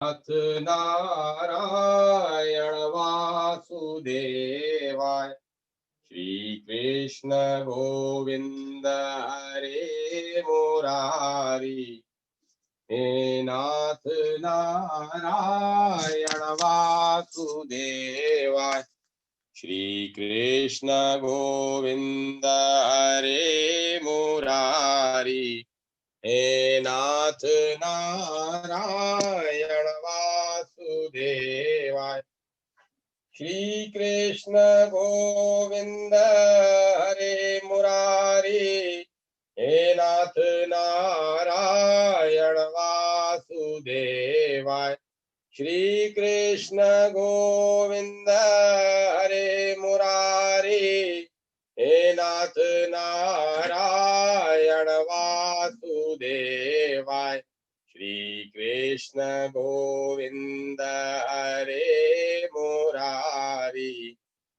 नाथ नारायण वासुदेवाय। श्री कृष्ण गोविंद हरे मुरारी। हे नाथ नारायण वासुदेवाय। श्री कृष्ण गोविंद हरे मुरारी। हे नाथ नारायण वासुदेवाय। श्री कृष्ण गोविंद हरे मुरारी। हे नाथ नारायण वासुदेवाय। श्री कृष्ण गोविंद हरे मुरारी। हे नाथ नारायण वासुदेवाय। श्री कृष्ण गोविंद हरे मुरारी।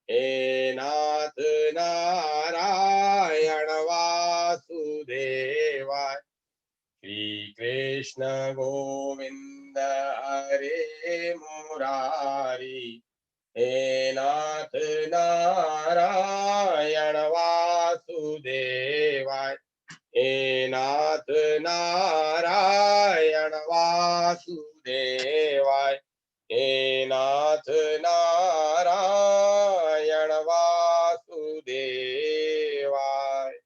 हे नाथ नारायण वासुदेवाय। श्री कृष्ण गोविंद हरे मुरारी। हे नाथ नारायण वासुदेवाय। हे नाथ नारायण वासुदेवाय। हे नाथ नारायण वासुदेवाय।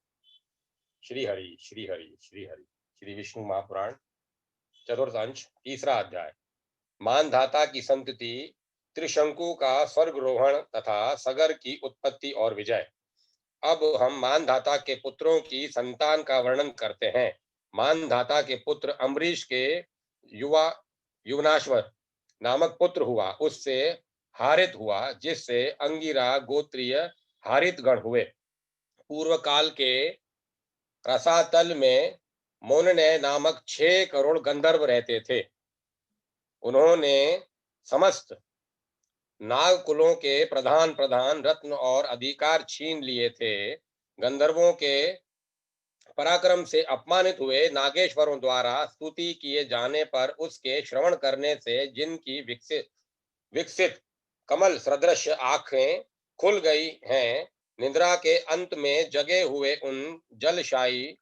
श्री हरि श्री हरि श्री हरि। श्री विष्णु महापुराण चतुर्थ अंश तीसरा अध्याय। मानधाता की संतति, त्रिशंकु का स्वर्गरोहण तथा सगर की उत्पत्ति और विजय। अब हम मानधाता के पुत्रों की संतान का वर्णन करते हैं। मानधाता के पुत्र अम्बरीश के युवनाश्वर नामक पुत्र हुआ। उससे हारित हुआ, जिससे अंगिरा गोत्रीय हारित गण हुए। पूर्व काल के रसातल में मोनने नामक 6 करोड़ गंधर्व रहते थे। उन्होंने समस्त नाग कुलों के प्रधान प्रधान रत्न और अधिकार छीन लिए थे। गंधर्वों के पराक्रम से अपमानित हुए नागेश्वरों द्वारा स्तुति किए जाने पर उसके श्रवण करने से जिनकी विकसित विकसित कमल सदृश आंखें खुल गई हैं, निद्रा के अंत में जगे हुए उन जलशायी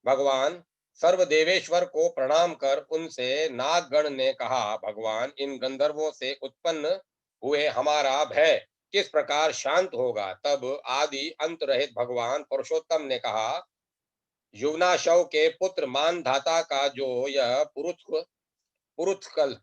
भगवान सर्वदेवेश्वर को प्रणाम कर उनसे नागगण ने कहा, भगवान, इन गंधर्वों से उत्पन्न हुए हमारा भय किस प्रकार शांत होगा। तब आदि अंत रहित भगवान पुरुषोत्तम ने कहा, युवनाशव के पुत्र मानधाता का जो यह पुरुत्कल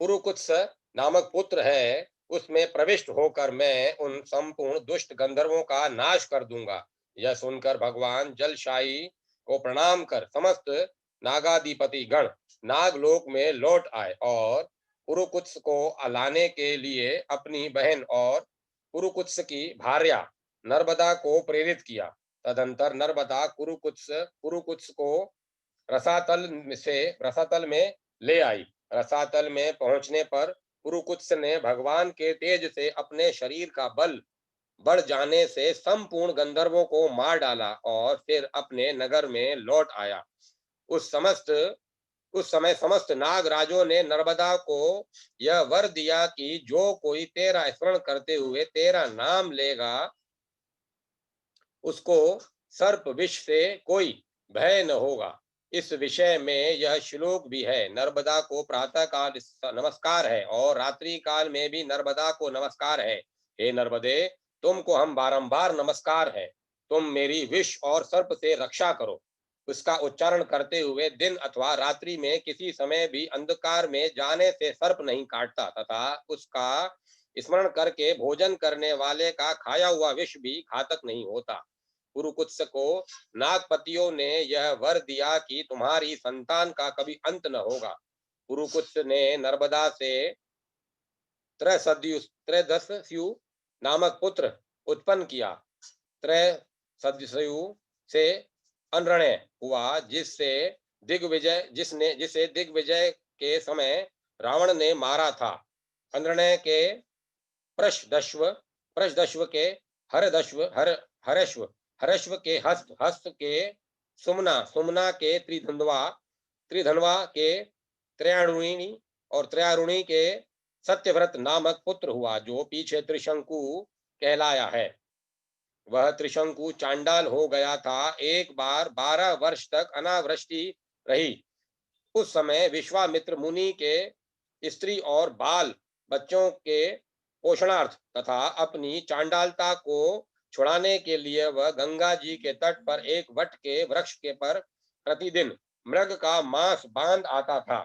पुरुकुत्स नामक पुत्र है, उसमें प्रविष्ट होकर मैं उन संपूर्ण दुष्ट गंधर्वों का नाश कर दूंगा। यह सुनकर भगवान जलशायी को प्रणाम कर समस्त नागाधिपति गण नागलोक में लौट आए और पुरुकुत्स को लाने के लिए अपनी बहन और पुरुकुत्स की भार्या नर्मदा को प्रेरित किया। तदंतर नर्मदा पुरुकुत्स को रसातल में ले आई। रसातल में पहुंचने पर पुरुकुत्स ने भगवान के तेज से अपने शरीर का बल बढ़ जाने से संपूर्ण गंधर्वों को मार डाला और फिर अपने नगर में लौट आया। उस समय समस्त नागराजों ने नर्मदा को यह वर दिया कि जो कोई तेरा स्मरण करते हुए तेरा नाम लेगा, उसको सर्प विष से कोई भय न होगा। इस विषय में यह श्लोक भी है। नर्मदा को प्रातः काल नमस्कार है और रात्रि काल में भी नर्मदा को नमस्कार है। हे नर्मदे, तुमको हम बारंबार नमस्कार है। तुम मेरी विष और सर्प से रक्षा करो। उसका उच्चारण करते हुए दिन अथवा रात्रि में किसी समय भी अंधकार में जाने से सर्प नहीं काटता तथा उसका स्मरण करके भोजन करने वाले का खाया हुआ विष भी घातक नहीं होता। पुरुकुत्स को नागपतियों ने यह वर दिया कि तुम्हारी संतान का कभी अंत न होगा। पुरुकुत्स ने नर्मदा से त्रैदस्यु नामक पुत्र उत्पन्न किया। त्रैदस्यु से अनरणय हुआ, जिसे दिग्विजय के समय रावण ने मारा था। अनरणय के प्रशदश्व के हरश्व के हस्त के सुमना के त्रिधनवा के त्रयारुणी और त्रयारुणी के सत्यव्रत नामक पुत्र हुआ, जो पीछे त्रिशंकु कहलाया है। वह त्रिशंकु चांडाल हो गया था। एक बार 12 वर्ष तक अनावृष्टि रही। उस समय विश्वामित्र मुनि के स्त्री और बाल बच्चों के पोषणार्थ तथा अपनी चांडालता को छुड़ाने के लिए वह गंगा जी के तट पर एक वट के वृक्ष के पर प्रतिदिन मृग का मांस बांध आता था।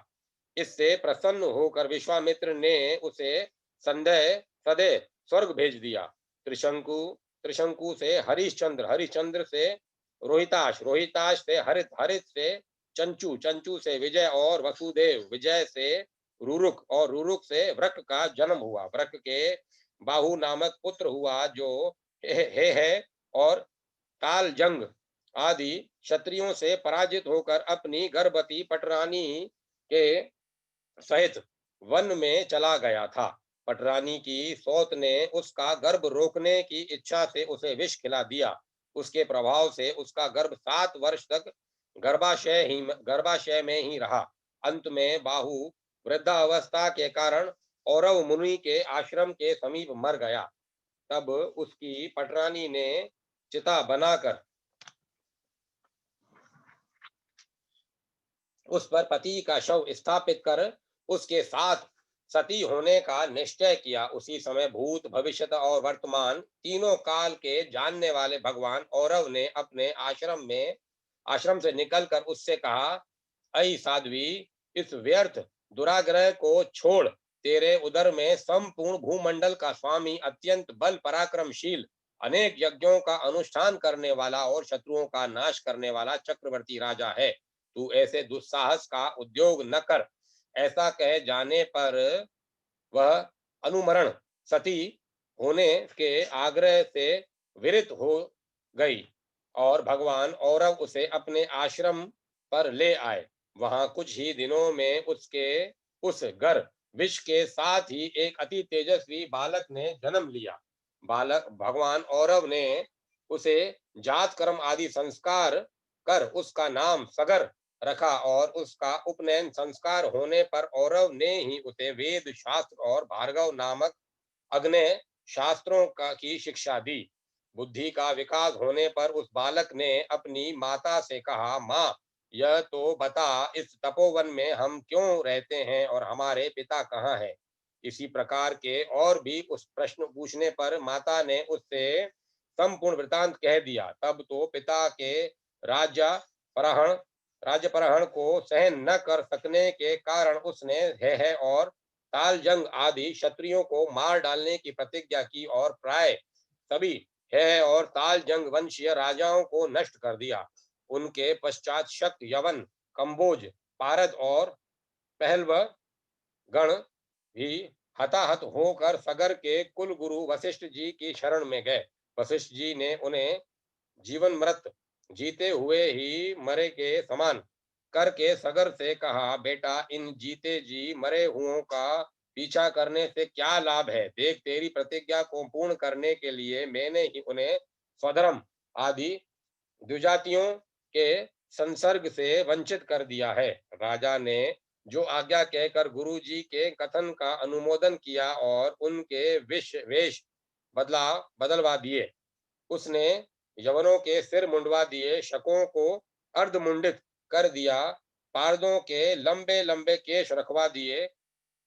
इससे प्रसन्न होकर विश्वामित्र ने उसे संदेह सदैह स्वर्ग भेज दिया। त्रिशंकु त्रिशंकु से हरिश्चंद्र, हरिश्चंद्र से रोहिताश, रोहिताश से हरित, हरित से चंचू, चंचू से विजय और वसुदेव, विजय से रुरुक और रुरुक से वृक का जन्म हुआ। वृक के बाहु नामक पुत्र हुआ, जो हे है और तालजंग आदि क्षत्रियों से पराजित होकर अपनी गर्भवती पटरानी के सहित वन में चला गया था। पटरानी की सौत ने उसका गर्भ रोकने की इच्छा से उसे विष खिला दिया। उसके प्रभाव से उसका गर्भ 7 वर्ष तक गर्भाशय में ही रहा। अंत में बाहु वृद्धावस्था के कारण औरव मुनि के आश्रम के समीप मर गया। तब उसकी पटरानी ने चिता बनाकर उस पर पति का शव स्थापित कर उसके साथ सती होने का निश्चय किया। उसी समय भूत, भविष्यत और वर्तमान तीनों काल के जानने वाले भगवान औरव ने अपने आश्रम से निकलकर उससे कहा, अई साध्वी, इस व्यर्थ दुराग्रह को छोड़। तेरे उदर में संपूर्ण भूमंडल का स्वामी, अत्यंत बल पराक्रमशील, अनेक यज्ञों का अनुष्ठान करने वाला और शत्रुओं का नाश करने वाला चक्रवर्ती राजा है। तू ऐसे दुस्साहस का उद्योग न कर। ऐसा कहे जाने पर वह अनुमरण सती होने के आग्रह से विरत हो गई और भगवान औरव उसे अपने आश्रम पर ले आए। वहां कुछ ही दिनों में उसके उस गर विष के साथ ही एक अति तेजस्वी बालक ने जन्म लिया। बालक भगवान औरव ने उसे जात कर्म आदि संस्कार कर उसका नाम सगर रखा और उसका उपनयन संस्कार होने पर औरव ने ही उसे वेद शास्त्र और भार्गव नामक अग्नेय शास्त्रों की शिक्षा दी। बुद्धि का विकास होने पर उस बालक ने अपनी माता से कहा, माँ, यह तो बता, इस तपोवन में हम क्यों रहते हैं और हमारे पिता कहाँ हैं? इसी प्रकार के और भी उस प्रश्न पूछने पर माता ने उससे संपूर्ण वृतांत कह दिया। तब तो पिता के राज्यापहरण राज्यपहरण को सहन न कर सकने के कारण उसने है और तालजंग आदि क्षत्रियों को मार डालने की प्रतिज्ञा की और प्राय सभी है और तालजंग वंशीय राजाओं को नष्ट कर दिया। उनके पश्चात शक, यवन, कंबोज, पारद और पहलव गण भी हताहत होकर सगर के कुल गुरु वशिष्ठ जी की शरण में गए। वशिष्ठ जी ने उन्हें जीवन मृत, जीते हुए ही मरे के समान करके सगर से कहा, बेटा, इन जीते जी मरे हुओं का पीछा करने से क्या लाभ है? देख, तेरी प्रतिज्ञा को पूर्ण करने के लिए मैंने ही उन्हें स्वधर्म आदि द्विजातियों के संसर्ग से वंचित कर दिया है। राजा ने जो आज्ञा कहकर गुरु जी के कथन का अनुमोदन किया और उनके वेश बदलवा दिए। उसने यवनों के सिर मुंडवा दिए, शकों को अर्धमुंडित कर दिया, पारदों के लंबे लंबे केश रखवा दिए,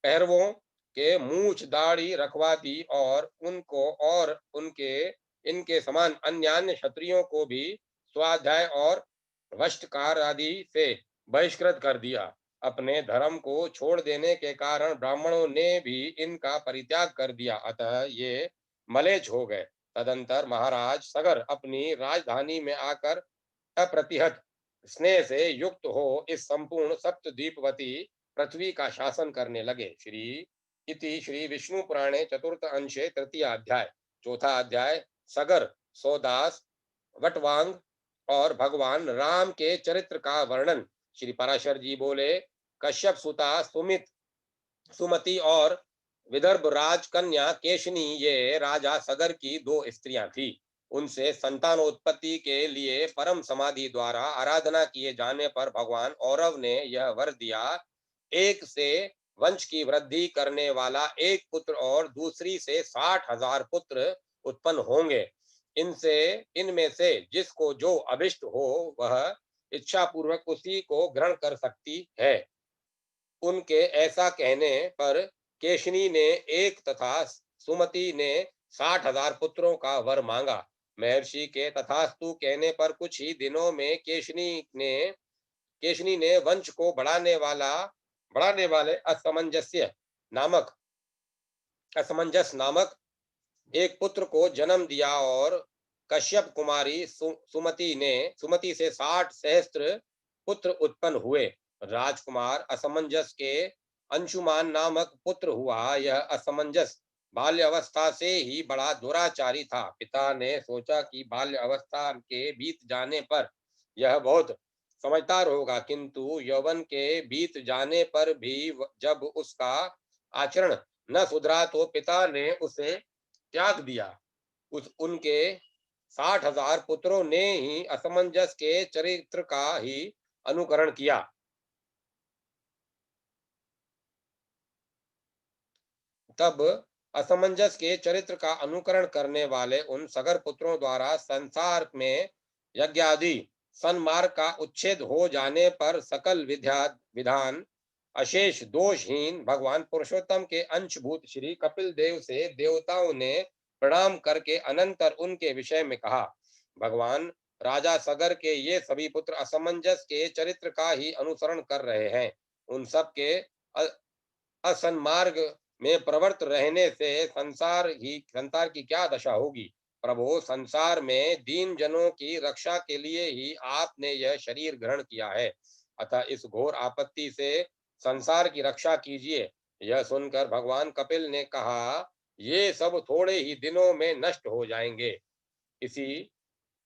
पहरवों के मूछ दाढ़ी रखवा दी और उनको और उनके इनके समान अन्य अन्य क्षत्रियों को भी स्वाध्याय और वस्त्रकार आदि से बहिष्कृत कर दिया। अपने धर्म को छोड़ देने के कारण ब्राह्मणों ने भी इनका परित्याग कर दिया, अतः ये मलेच्छ हो गए। तदंतर महाराज सगर अपनी राजधानी में आकर अप्रतिहत स्नेह से युक्त हो इस संपूर्ण सप्तद्वीपवती पृथ्वी का शासन करने लगे। श्री विष्णु पुराणे चतुर्थ अंशे तृतीय अध्याय। चौथा अध्याय सगर, सौदास, वटवांग और भगवान राम के चरित्र का वर्णन। श्री पराशर जी बोले, कश्यप सुता सुमति और विदर्भ राजकन्या केशनी ये राजा सगर की 2 स्त्रियां थी। उनसे संतानोत्पत्ति के लिए परम समाधि द्वारा आराधना किए जाने पर भगवान औरव ने यह वर दिया एक से वंश की वृद्धि करने वाला एक पुत्र और दूसरी से 60,000 पुत्र उत्पन्न होंगे। इनसे इनमें से जिसको जो अभिष्ट हो वह इच्छा पूर्वक उसी को ग्रहण कर सकती है। उनके ऐसा कहने पर केशनी ने एक तथा सुमति ने 60,000 पुत्रों का वर मांगा। महर्षि के तथास्तु कहने पर कुछ ही दिनों में केशनी ने वंश को बढ़ाने वाले नामक असमंजस नामक एक पुत्र को जन्म दिया और कश्यप कुमारी सुमति से 60 सहस्त्र पुत्र उत्पन्न हुए। राजकुमार असमंजस के अंशुमान नामक पुत्र हुआ। यह असमंजस बाल्य अवस्था से ही बड़ा दुराचारी था। पिता ने सोचा कि बाल्य अवस्था के बीत जाने पर यह बहुत समझदार होगा, किंतु यौवन के बीत जाने पर भी जब उसका आचरण न सुधरा तो पिता ने उसे त्याग दिया। उनके 60,000 पुत्रों ने ही असमंजस के चरित्र का ही अनुकरण किया। तब असमंजस के चरित्र का अनुकरण करने वाले उन सगर पुत्रों द्वारा संसार में यज्ञादि सन्मार्ग का उच्छेद हो जाने पर सकल विधान अशेष दोषहीन भगवान पुरुषोत्तम के अंशभूत श्री कपिल देव से देवताओं ने प्रणाम करके अनंतर उनके विषय में कहा। भगवान राजा सगर के ये सभी पुत्र असमंजस के चरित्र का ही अनुसरण कर रहे हैं। उन सब के असन्मार्ग में प्रवृत्त रहने से संसार की क्या दशा होगी। प्रभु, संसार में दीन जनों की रक्षा के लिए ही आपने यह शरीर ग्रहण किया है, अतः इस घोर आपत्ति से संसार की रक्षा कीजिए। यह सुनकर भगवान कपिल ने कहा, ये सब थोड़े ही दिनों में नष्ट हो जाएंगे। इसी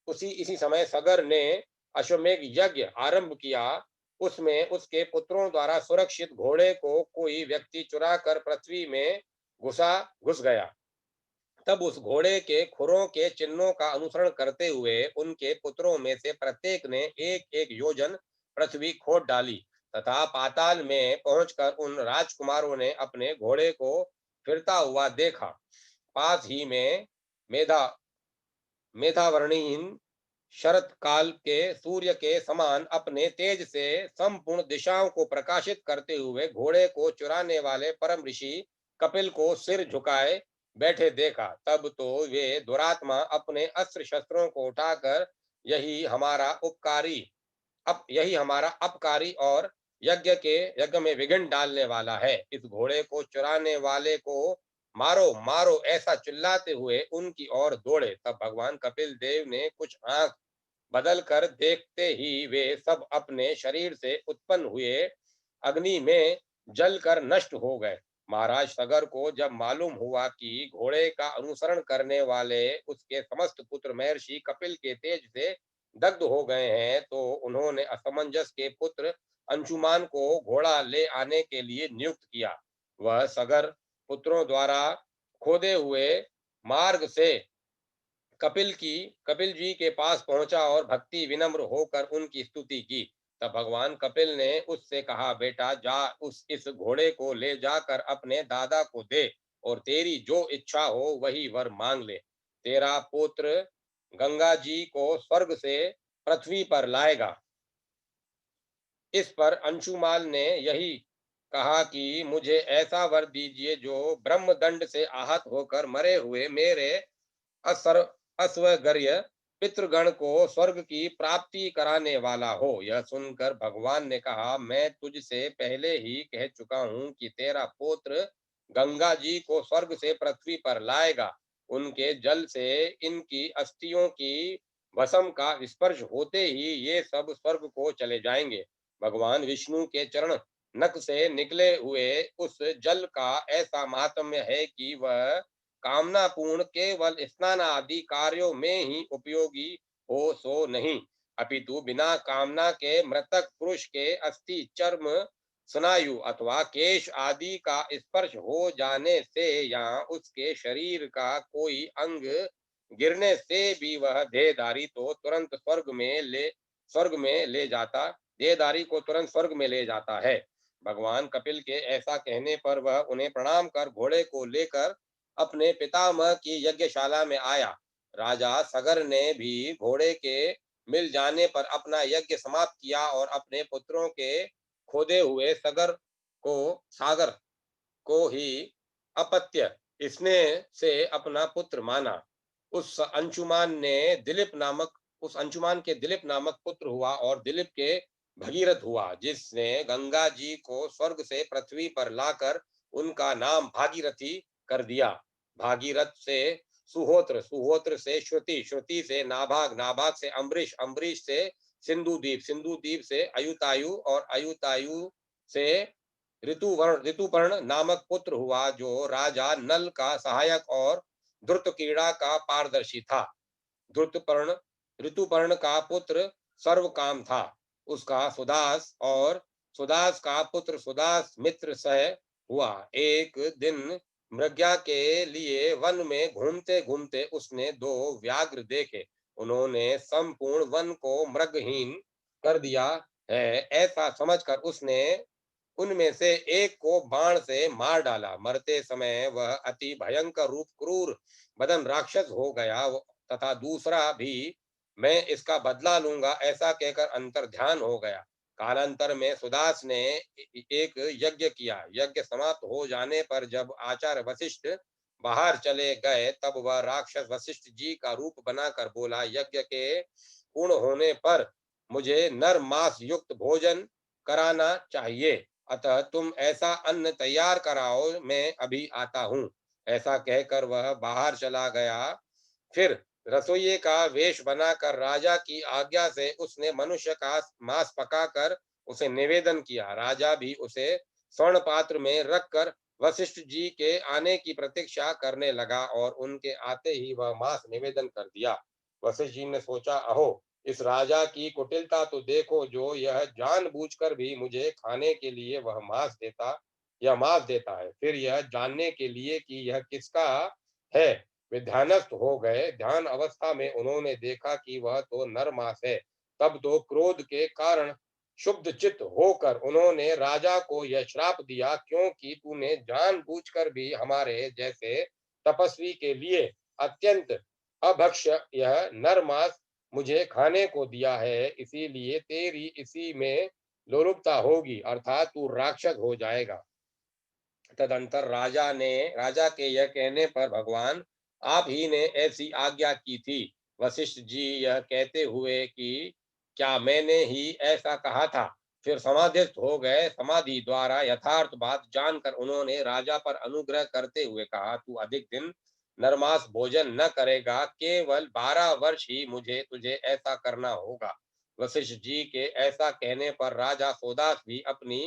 इसी समय सगर ने अश्वमेघ यज्ञ आरंभ किया। उसमें उसके पुत्रों द्वारा सुरक्षित घोड़े को कोई व्यक्ति चुरा कर पृथ्वी में घुस गया। तब उस घोड़े के खुरों के चिन्हों का अनुसरण करते हुए उनके पुत्रों में से प्रत्येक ने एक एक योजन पृथ्वी खोद डाली तथा पाताल में पहुंचकर उन राजकुमारों ने अपने घोड़े को फिरता हुआ देखा। पास ही में मेधा मेधावर्णीन शरत काल के सूर्य के समान अपने तेज से संपूर्ण दिशाओं को प्रकाशित करते हुए घोड़े को चुराने वाले परम ऋषि कपिल को सिर झुकाए बैठे देखा। तब तो वे दुरात्मा अपने अस्त्र शस्त्रों को उठाकर यही हमारा अपकारी और यज्ञ में विघ्न डालने वाला है, इस घोड़े को चुराने वाले को मारो मारो ऐसा चिल्लाते हुए उनकी ओर दौड़े। तब भगवान कपिल देव ने कुछ आंख बदल कर देखते ही वे सब अपने शरीर से उत्पन्न हुए अग्नि में जलकर नष्ट हो गए। महाराज सगर को जब मालूम हुआ कि घोड़े का अनुसरण करने वाले उसके समस्त पुत्र महर्षि कपिल के तेज से दग्ध हो गए हैं, तो उन्होंने असमंजस के पुत्र अंशुमान को घोड़ा ले आने के लिए नियुक्त किया। वह सगर पुत्रों द्वारा खोदे हुए मार्ग से कपिल जी के पास पहुंचा और भक्ति विनम्र होकर उनकी स्तुति की। तब भगवान कपिल ने उससे कहा, बेटा जा इस घोड़े को ले जाकर अपने दादा को दे और तेरी जो इच्छा हो वही वर मांग ले। तेरा पुत्र गंगा जी को स्वर्ग से पृथ्वी पर लाएगा। इस पर अंशुमाल ने यही कहा कि मुझे ऐसा वर दीजिए जो ब्रह्मदंड से आहत होकर मरे हुए मेरे असर अस्वगर्य पितृगण को स्वर्ग की प्राप्ति कराने वाला हो। यह सुनकर भगवान ने कहा, मैं तुझसे पहले ही कह चुका हूँ कि तेरा पुत्र गंगा जी को स्वर्ग से पृथ्वी पर लाएगा। उनके जल से इनकी अस्थियों की भस्म का स्पर्श होते ही ये सब स्वर्ग को चले जाएंगे। भगवान विष्णु के चरण नख से निकले हुए उस जल का ऐसा महात्म्य है कि वह कामना पूर्ण केवल स्नान आदि कार्यों में ही उपयोगी हो सो नहीं, अपितु बिना कामना के मृतक पुरुष के अस्थि चर्म स्नायु अथवा केश आदि का स्पर्श हो जाने से या उसके शरीर का कोई अंग गिरने से भी वह देहधारी तो तुरंत स्वर्ग में ले जाता देहधारी को तुरंत स्वर्ग में ले जाता है। भगवान कपिल के ऐसा कहने पर वह उन्हें प्रणाम कर घोड़े को लेकर अपने पितामह की यज्ञशाला में आया। राजा सगर ने भी घोड़े के मिल जाने पर अपना यज्ञ समाप्त किया और अपने पुत्रों के खोदे हुए सागर को ही अपत्य स्नेह से अपना पुत्र माना। उस अंशुमान ने दिलीप नामक उस अंशुमान के दिलीप नामक पुत्र हुआ और दिलीप के भगीरथ हुआ, जिसने गंगा जी को स्वर्ग से पृथ्वी पर लाकर उनका नाम भागीरथी कर दिया। भागीरथ से सुहोत्र, सुहोत्र से श्रुति, श्रुति से नाभाग, नाभाग से अम्बरीश, अम्बरीश से सिंधुदीप, सिंधुदीप से अयुतायु और अयुतायु से ऋतुपर्ण नामक पुत्र हुआ, जो राजा नल का सहायक और धृतकीड़ा का पारदर्शी था। धृतपर्ण ऋतुपर्ण का पुत्र सर्वकाम था। उसका सुदास और सुदास का पुत्र सुदास मित्र सह हुआ। एक दिन मृग्या के लिए वन में घूमते घूमते उसने दो व्याघ्र देखे। उन्होंने संपूर्ण वन को मृगहीन कर दिया है, ऐसा समझकर उसने उनमें से एक को बाण से मार डाला। मरते समय वह अति भयंकर रूप क्रूर बदन राक्षस हो गया तथा दूसरा भी मैं इसका बदला लूंगा ऐसा कहकर अंतर ध्यान हो गया। कालांतर में सुदास ने एक यज्ञ किया। यज्ञ समाप्त हो जाने पर जब आचार्य वशिष्ठ बाहर चले गए, तब वह राक्षस वशिष्ठ जी का रूप बनाकर बोला, यज्ञ के पूर्ण होने पर मुझे नर मांस युक्त भोजन कराना चाहिए, अतः तुम ऐसा अन्न तैयार कराओ, मैं अभी आता हूँ। ऐसा कहकर वह बाहर चला गया। फिर रसोइये का वेश बनाकर राजा की आज्ञा से उसने मनुष्य का मांस पकाकर उसे निवेदन किया। राजा भी उसे स्वर्ण पात्र में रखकर वशिष्ठ जी के आने की प्रतीक्षा करने लगा और उनके आते ही वह मांस निवेदन कर दिया। वशिष्ठ जी ने सोचा, अहो, इस राजा की कुटिलता तो देखो, जो यह जानबूझकर भी मुझे खाने के लिए यह मांस देता है। फिर यह जानने के लिए कि यह किसका है, वे ध्यानस्थ हो गए। ध्यान अवस्था में उन्होंने देखा कि वह तो नर मांस है। तब तो क्रोध के कारण शुद्ध चित्त होकर उन्होंने राजा को यह श्राप दिया, क्योंकि तूने जानबूझकर भी हमारे जैसे तपस्वी के लिए अत्यंत अभक्ष्य यह नर मांस मुझे खाने को दिया है, इसीलिए तेरी इसी में लोलुपता होगी, अर्थात तू राक्षस हो जाएगा। तदंतर राजा के यह कहने पर भगवान आप ही ने ऐसी आज्ञा की थी। वशिष्ठ जी यह कहते हुए कि क्या मैंने ही ऐसा कहा था, फिर समाधिस्थ हो गए। समाधि द्वारा यथार्थ बात जानकर उन्होंने राजा पर अनुग्रह करते हुए कहा, तू अधिक दिन नरमास भोजन न करेगा, केवल 12 वर्ष ही मुझे तुझे ऐसा करना होगा। वशिष्ठ जी के ऐसा कहने पर राजा सोदास भी अपनी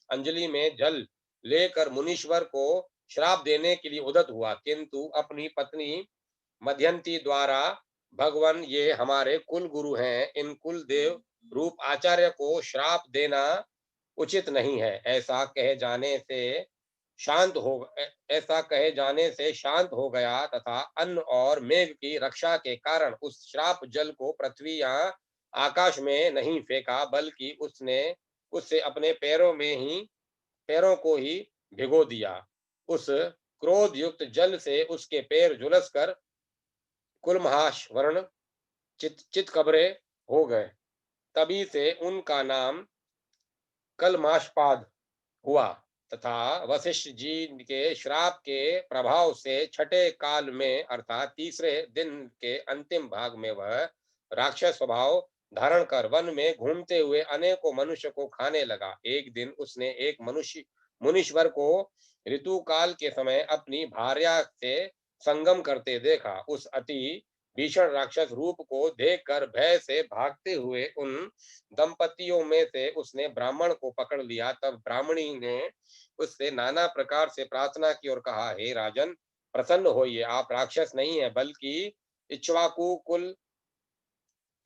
अंजलि में जल लेकर मुनीश्वर को श्राप देने के लिए उद्यत हुआ, किंतु अपनी पत्नी मध्यंती द्वारा, भगवान ये हमारे कुल गुरु हैं, इन कुल देव रूप आचार्य को श्राप देना उचित नहीं है, ऐसा कहे जाने से शांत हो गया तथा अन्न और मेघ की रक्षा के कारण उस श्राप जल को पृथ्वी या आकाश में नहीं फेंका, बल्कि उसने उससे अपने पैरों को ही भिगो दिया। उस क्रोध युक्त जल से उसके पैर झुलस कर कुलमहाश वर्ण चितकबरे हो गए। तभी से उनका नाम कलमाशपाद हुआ तथा वशिष्ठ जी के श्राप के प्रभाव से छठे काल में अर्थात तीसरे दिन के अंतिम भाग में वह राक्षस स्वभाव धारण कर वन में घूमते हुए अनेकों मनुष्य को खाने लगा। एक दिन उसने एक मुनीश्वर को ऋतु काल के समय अपनी भार्या से संगम करते देखा। उस अति भीषण राक्षस रूप को देखकर भय से भागते हुए उन दंपतियों में से उसने ब्राह्मण को पकड़ लिया। तब ब्राह्मणी ने उससे नाना प्रकार से प्रार्थना की और कहा, हे राजन, प्रसन्न होइए, आप राक्षस नहीं है, बल्कि इक्ष्वाकु कुल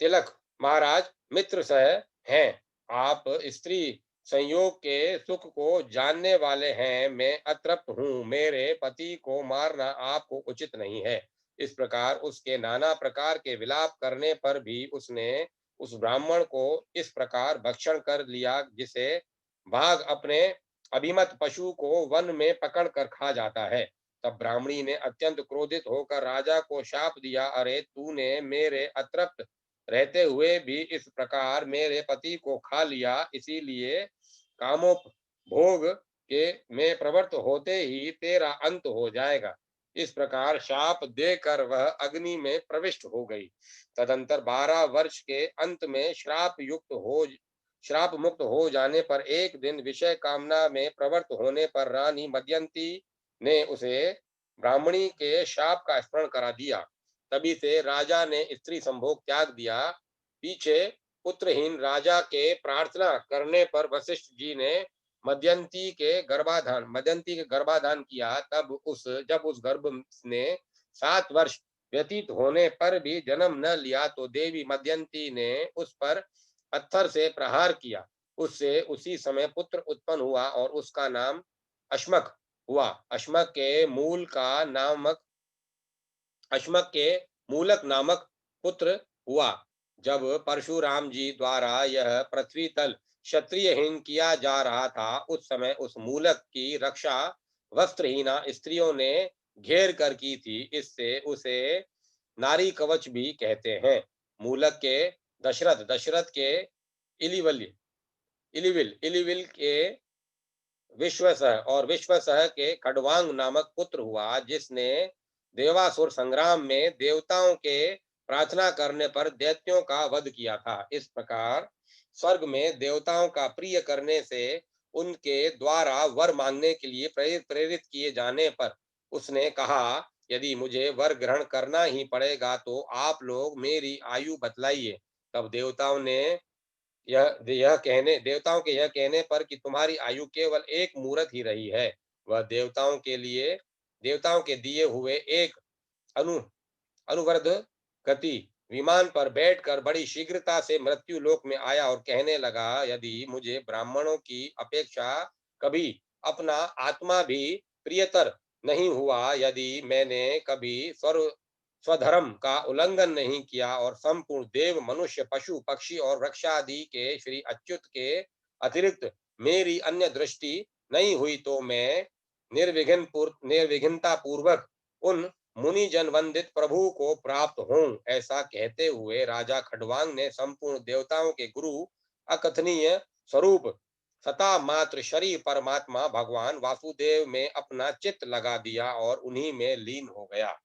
तिलक महाराज मित्र सह हैं। आप स्त्री संयोग के सुख को जानने वाले हैं। मैं अतृप्त हूँ, मेरे पति को मारना आपको उचित नहीं है। इस प्रकार उसके नाना प्रकार के विलाप करने पर भी उसने उस ब्राह्मण को इस प्रकार भक्षण कर लिया, जिसे बाघ अपने अभिमत पशु को वन में पकड़ कर खा जाता है। तब ब्राह्मणी ने अत्यंत क्रोधित होकर राजा को शाप दिया, अरे तूने मेरे अतृप्त रहते हुए भी इस प्रकार मेरे पति को खा लिया, इसीलिए कामोपभोग के में प्रवृत्त होते ही तेरा अंत हो जाएगा। इस प्रकार शाप देकर वह अग्नि में प्रविष्ट हो गई। तदंतर 12 वर्ष के अंत में श्राप मुक्त हो जाने पर एक दिन विषय कामना में प्रवृत्त होने पर रानी मदयंती ने उसे ब्राह्मणी के शाप का स्मरण करा दिया। तभी से राजा ने स्त्री संभोग त्याग दिया। पीछे पुत्रहीन राजा के प्रार्थना करने पर वशिष्ठ जी ने मदयंती के गर्भाधान किया। जब उस गर्भ ने 7 वर्ष व्यतीत होने पर भी जन्म न लिया तो देवी मदयंती ने उस पर पत्थर से प्रहार किया। उससे उसी समय पुत्र उत्पन्न हुआ और उसका नाम अश्मक हुआ। अश्मक के मूलक नामक पुत्र हुआ। जब परशुराम जी द्वारा यह पृथ्वी तल क्षत्रियहीन किया जा रहा था, उस समय उस मूलक की रक्षा वस्त्रहीना स्त्रियों ने घेर कर की थी। इससे उसे नारी कवच भी कहते हैं। मूलक के दशरथ के इलिवल इलिविल इलिविल के विश्वसह के खड्वांग नामक पुत्र हुआ, जिसने देवासुर संग्राम में देवताओं के प्रार्थना करने पर दैत्यों का वध किया था। इस प्रकार स्वर्ग में देवताओं का प्रिय करने से उनके द्वारा वर मांगने के लिए प्रेरित किए जाने पर उसने कहा, यदि मुझे वर ग्रहण करना ही पड़ेगा तो आप लोग मेरी आयु बतलाइए। तब देवताओं के यह कहने पर कि तुम्हारी आयु केवल एक मूरत ही रही है, वह देवताओं के दिए हुए एक अनु अनुवर्ध गति विमान पर बैठकर बड़ी शीघ्रता से मृत्यु लोक में आया और कहने लगा, यदि मुझे ब्राह्मणों की अपेक्षा कभी अपना आत्मा भी प्रियतर नहीं हुआ, यदि मैंने कभी स्वधर्म का उल्लंघन नहीं किया और संपूर्ण देव मनुष्य पशु पक्षी और वृक्ष आदि के श्री अच्युत के अतिरिक्त मेरी अन्य दृष्टि नहीं हुई, तो मैं निर्विघ्नता पूर्वक उन मुनि जन वंदित प्रभु को प्राप्त हूँ। ऐसा कहते हुए राजा खडवांग ने संपूर्ण देवताओं के गुरु अकथनीय स्वरूप सता मात्र शरीर परमात्मा भगवान वासुदेव में अपना चित्त लगा दिया और उन्हीं में लीन हो गया।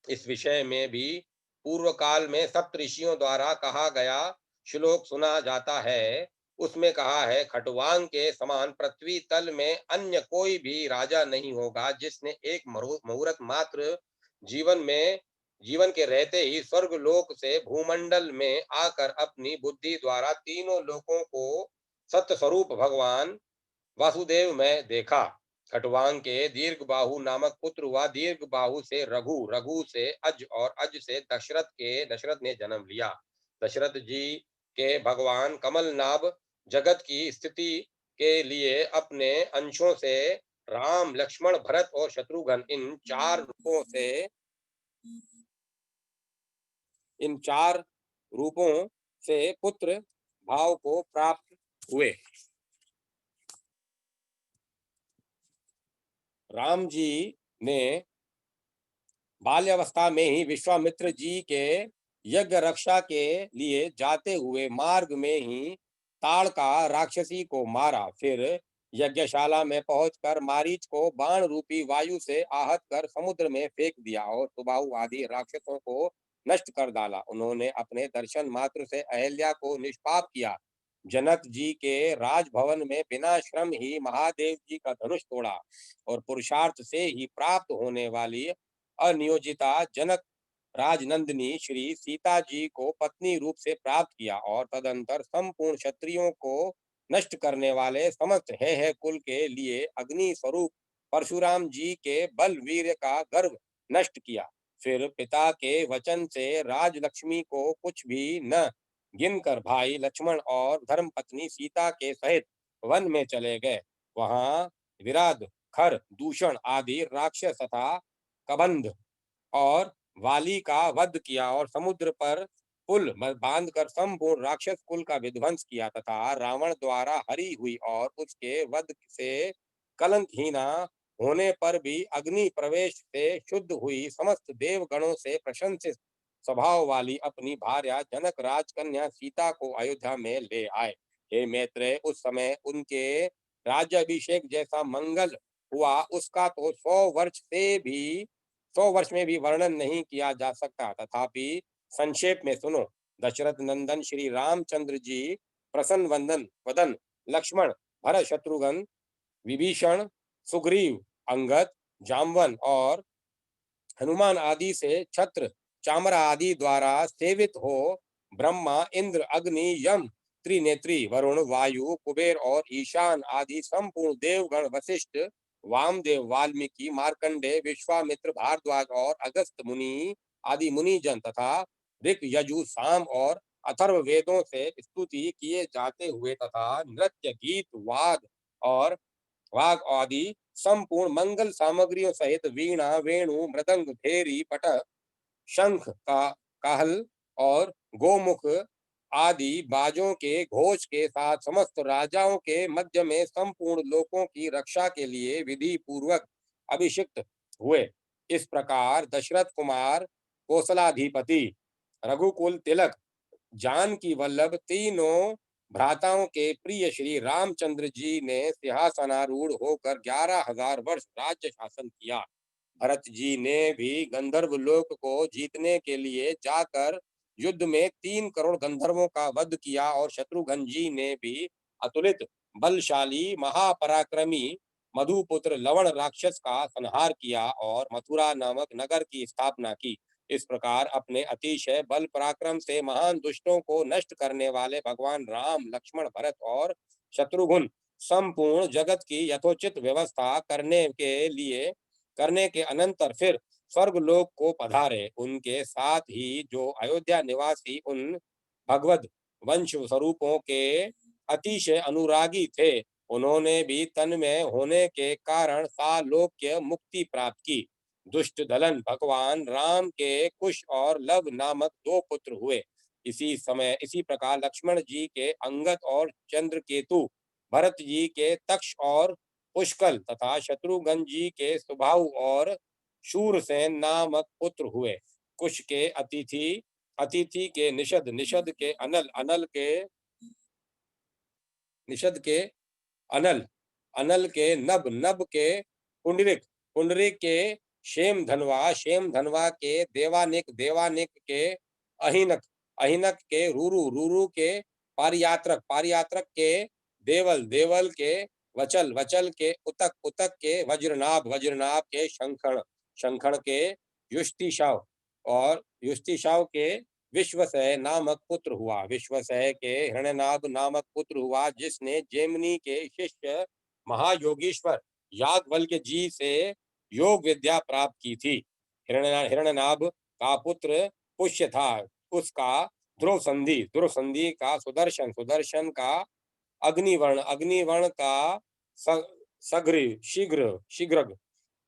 इस विषय में भी पूर्व काल में सप्त ऋषियों द्वारा कहा गया श्लोक सुना जाता है। उसमें कहा है, खटवांग के समान पृथ्वी तल में अन्य कोई भी राजा नहीं होगा, जिसने एक मुहूर्त मात्र जीवन के रहते ही स्वर्ग लोक से भूमंडल में आकर अपनी बुद्धि द्वारा तीनों लोकों को सत्य स्वरूप भगवान वासुदेव में देखा। खटवांग के दीर्घ बाहु नामक पुत्र हुआ। दीर्घ बाहु से रघु, रघु से अज और अज से दशरथ ने जन्म लिया। दशरथ जी के भगवान कमल नाभ जगत की स्थिति के लिए अपने अंशों से राम, लक्ष्मण, भरत और शत्रुघ्न इन चार रूपों से पुत्र भाव को प्राप्त हुए। राम जी ने बाल्यावस्था में ही विश्वामित्र जी के यज्ञ रक्षा के लिए जाते हुए मार्ग में ही ताड़का राक्षसी को मारा। फिर यज्ञशाला में पहुंचकर मारीच को बाण रूपी वायु से आहत कर समुद्र में फेंक दिया और सुबाहु आदि राक्षसों को नष्ट कर डाला। उन्होंने अपने दर्शन मात्र से अहल्या को निष्पाप किया। जनक जी के राजभवन में बिना श्रम ही महादेव जी का धनुष तोड़ा और पुरुषार्थ से ही प्राप्त होने वाली अनियोजिता जनक राजनंदिनी श्री सीता जी को पत्नी रूप से प्राप्त किया और तदंतर संपूर्ण क्षत्रियों को नष्ट करने वाले समस्त है कुल के लिए अग्नि स्वरूप परशुराम जी के बल वीर्य का गर्व नष्ट किया। फिर पिता के वचन से राजलक्ष्मी को कुछ भी न गिनकर भाई लक्ष्मण और धर्म पत्नी सीता के सहित वन में चले गए। वहां विराध, खर, दूषण आदि राक्षस तथा कबंध और वाली का वध किया और समुद्र पर पुल बांध कर संपूर्ण राक्षस कुल का विध्वंस किया तथा रावण द्वारा हरी हुई और उसके वध से कलंकहीना होने पर भी अग्नि प्रवेश से शुद्ध हुई समस्त देवगणों से प्रशंसित स्वभाव वाली अपनी भार्या जनक राजकन्या सीता को अयोध्या में ले आए। हे मैत्रेय, उस समय उनके राज्याभिषेक जैसा मंगल हुआ उसका तो 100 वर्ष में भी वर्णन नहीं किया जा सकता। तथापि संक्षेप में सुनो। दशरथ नंदन श्री रामचंद्र जी प्रसन्न वंदन वदन लक्ष्मण, भरत, शत्रुघ्न, विभीषण, सुग्रीव, अंगद, जामवन और हनुमान आदि से छत्र चामरा आदि द्वारा सेवित हो ब्रह्मा, इंद्र, अग्नि, यम, त्रिनेत्री, वरुण, वायु, कुबेर और ईशान आदि संपूर्ण देवगण, वशिष्ठ, वामदेव, वाल्मीकि, मार्कंडे, विश्वामित्र, भारद्वाज और अगस्त मुनि आदि मुनिजन तथा ऋक, यजु, साम और अथर्व वेदों से स्तुति किए जाते हुए तथा नृत्य, गीत, वाद और वाघ आदि संपूर्ण मंगल सामग्रियों सहित वीणा, वेणु, मृदंग, भेरी, पटक, शंख का काहल और गोमुख आदि बाजों के घोष के साथ समस्त राजाओं के मध्य में संपूर्ण लोकों की रक्षा के लिए विधि पूर्वक अभिषिक्त हुए। इस प्रकार दशरथ कुमार, कौशलाधिपति, रघुकुल तिलक, जानकी वल्लभ तीनों भ्राताओं के प्रिय श्री रामचंद्र जी ने सिंहासनारूढ़ होकर 11,000 वर्ष राज्य शासन किया। भरत जी ने भी गंधर्व लोक को जीतने के लिए जाकर युद्ध में 3 करोड़ गंधर्वों का वध किया और शत्रुघ्न जी ने भी अतुलित बलशाली महापराक्रमी मधुपुत्र लवण राक्षस का संहार किया और मथुरा नामक नगर की स्थापना की। इस प्रकार अपने अतिशय बल पराक्रम से महान दुष्टों को नष्ट करने वाले भगवान राम, लक्ष्मण, भरत और शत्रुघ्न संपूर्ण जगत की यथोचित व्यवस्था करने के अनंतर फिर स्वर्गलोक को पधारे। उनके साथ ही जो अयोध्या निवासी उन भगवद वंश स्वरूपों के अतिशय अनुरागी थे, उन्होंने भी तन्मय होने के कारण सालोक्य मुक्ति प्राप्त की। दुष्ट दलन भगवान राम के कुश और लव नामक 2 पुत्र हुए। इसी प्रकार लक्ष्मण जी के अंगद और चंद्रकेतु, भरत जी के तक्ष और पुष्कल तथा शत्रुघ्न जी के सुबाहु और शूरसेन नामक पुत्र हुए। कुश के अतिथि, अतिथि के निषद, निषद के अनल, अनल के निषद के अनल, अनल के नभ, नभ के पुंडरिक, पुंडरिक के शेम धनवा, शेम धनवा के देवानिक, देवानिक के अहिनक, अहिनक के रूरु, रूरु के पारियात्रक, पारियात्रक के देवल, देवल के वचल, वचल के उतक, उतक के वज्रनाभ, वज्रनाभ के शंखण, शंखण के युष्टिशाव और युष्टिशाव के विश्वसह नामक पुत्र हुआ। विश्वसह के हिरण्यनाभ नामक पुत्र हुआ, जिसने जेमिनी के शिष्य महायोगीश्वर याज्ञवल्क्य जी से योग विद्या प्राप्त की थी। हिरण्यनाभ का पुत्र पुष्य था, उसका ध्रुव संधि, ध्रुव संधि का सुदर्शन, सुदर्शन का अग्निवर्ण, अग्निवर्ण का सघ्र, शीघ्र, शीघ्र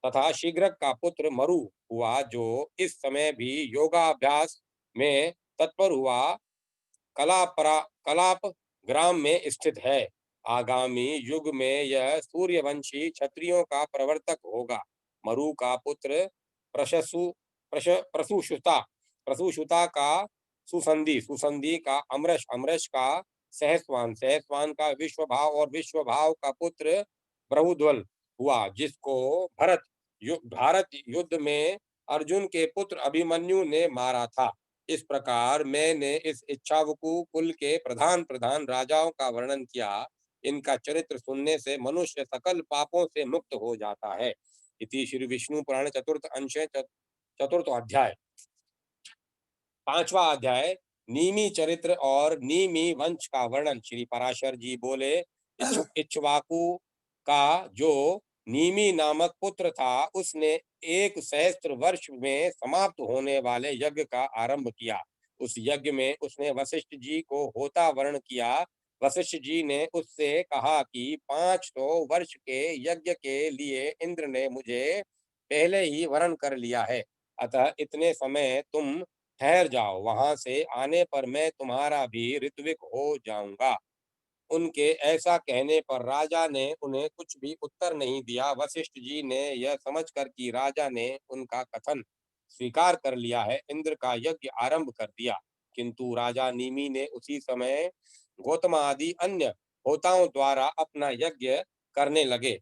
तथा शीघ्रक का पुत्र मरु हुआ, जो इस समय भी योगाभ्यास में तत्पर हुआ कलाप ग्राम में स्थित है। आगामी युग में यह सूर्यवंशी क्षत्रियों का प्रवर्तक होगा। मरु का पुत्र प्रसूषुता, प्रसूषुता का सुसंधि, सुसंधि का अमरश, अमरश का सहस्वान, सहस्वान का विश्वभाव और विश्वभाव का पुत्र बहुध्वल हुआ, जिसको भारत युद्ध में अर्जुन के पुत्र अभिमन्यु ने मारा था। इस प्रकार मैंने इस इच्छावकु कुल के प्रधान प्रधान राजाओं का वर्णन किया। इनका चरित्र सुनने से मनुष्य सकल पापों से मुक्त हो जाता है। इति श्री विष्णु पुराण चतुर्थ अंश चतुर्थ अध्याय। 5वां अध्याय नीमी चरित्र और नीमी वंश का वर्णन। श्री पराशर जी बोले, इक्ष्वाकु का जो नीमी नामक पुत्र था, उसने 1 सहस्त्र वर्ष में समाप्त होने वाले यज्ञ का आरंभ किया। उस यज्ञ में उसने वशिष्ठ जी को होता वर्ण किया। वशिष्ठ जी ने उससे कहा कि 500 वर्ष के यज्ञ के लिए इंद्र ने मुझे पहले ही वर्ण कर लिया है, अतः इतने समय तुम ठहर जाओ, वहां से आने पर मैं तुम्हारा भी ऋत्विक हो जाऊंगा। उनके ऐसा कहने पर राजा ने उन्हें कुछ भी उत्तर नहीं दिया। वशिष्ठ जी ने यह समझकर कि राजा ने उनका कथन स्वीकार कर लिया है, इंद्र का यज्ञ आरंभ कर दिया। किंतु राजा नीमि ने उसी समय गौतम आदि अन्य होताओं द्वारा अपना यज्ञ करने लगे।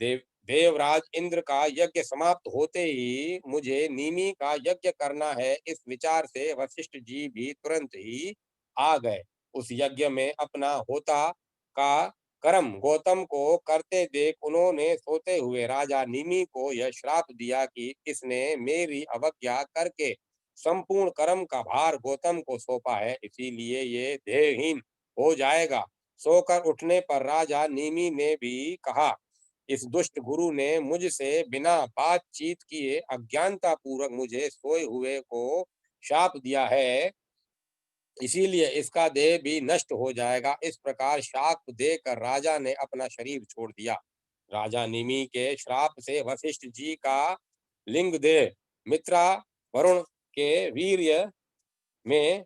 देव देवराज इंद्र का यज्ञ समाप्त होते ही मुझे नीमि का यज्ञ करना है, इस विचार से वशिष्ठ जी भी तुरंत ही आ गए। उस यज्ञ में अपना होता का कर्म गौतम को करते देख उन्होंने सोते हुए राजा निमि को यह श्राप दिया कि इसने मेरी अवज्ञा करके संपूर्ण कर्म का भार गौतम को सौंपा है, इसीलिए ये देहहीन हो जाएगा। सोकर उठने पर राजा निमि ने भी कहा, इस दुष्ट गुरु ने मुझसे बिना बातचीत किए अज्ञानता पूर्वक मुझे सोए हुए को शाप दिया है, इसीलिए इसका देह भी नष्ट हो जाएगा। इस प्रकार शाप देकर राजा ने अपना शरीर छोड़ दिया। राजा निमि के श्राप से वशिष्ठ जी का लिंग देह मित्रा वरुण के वीर्य में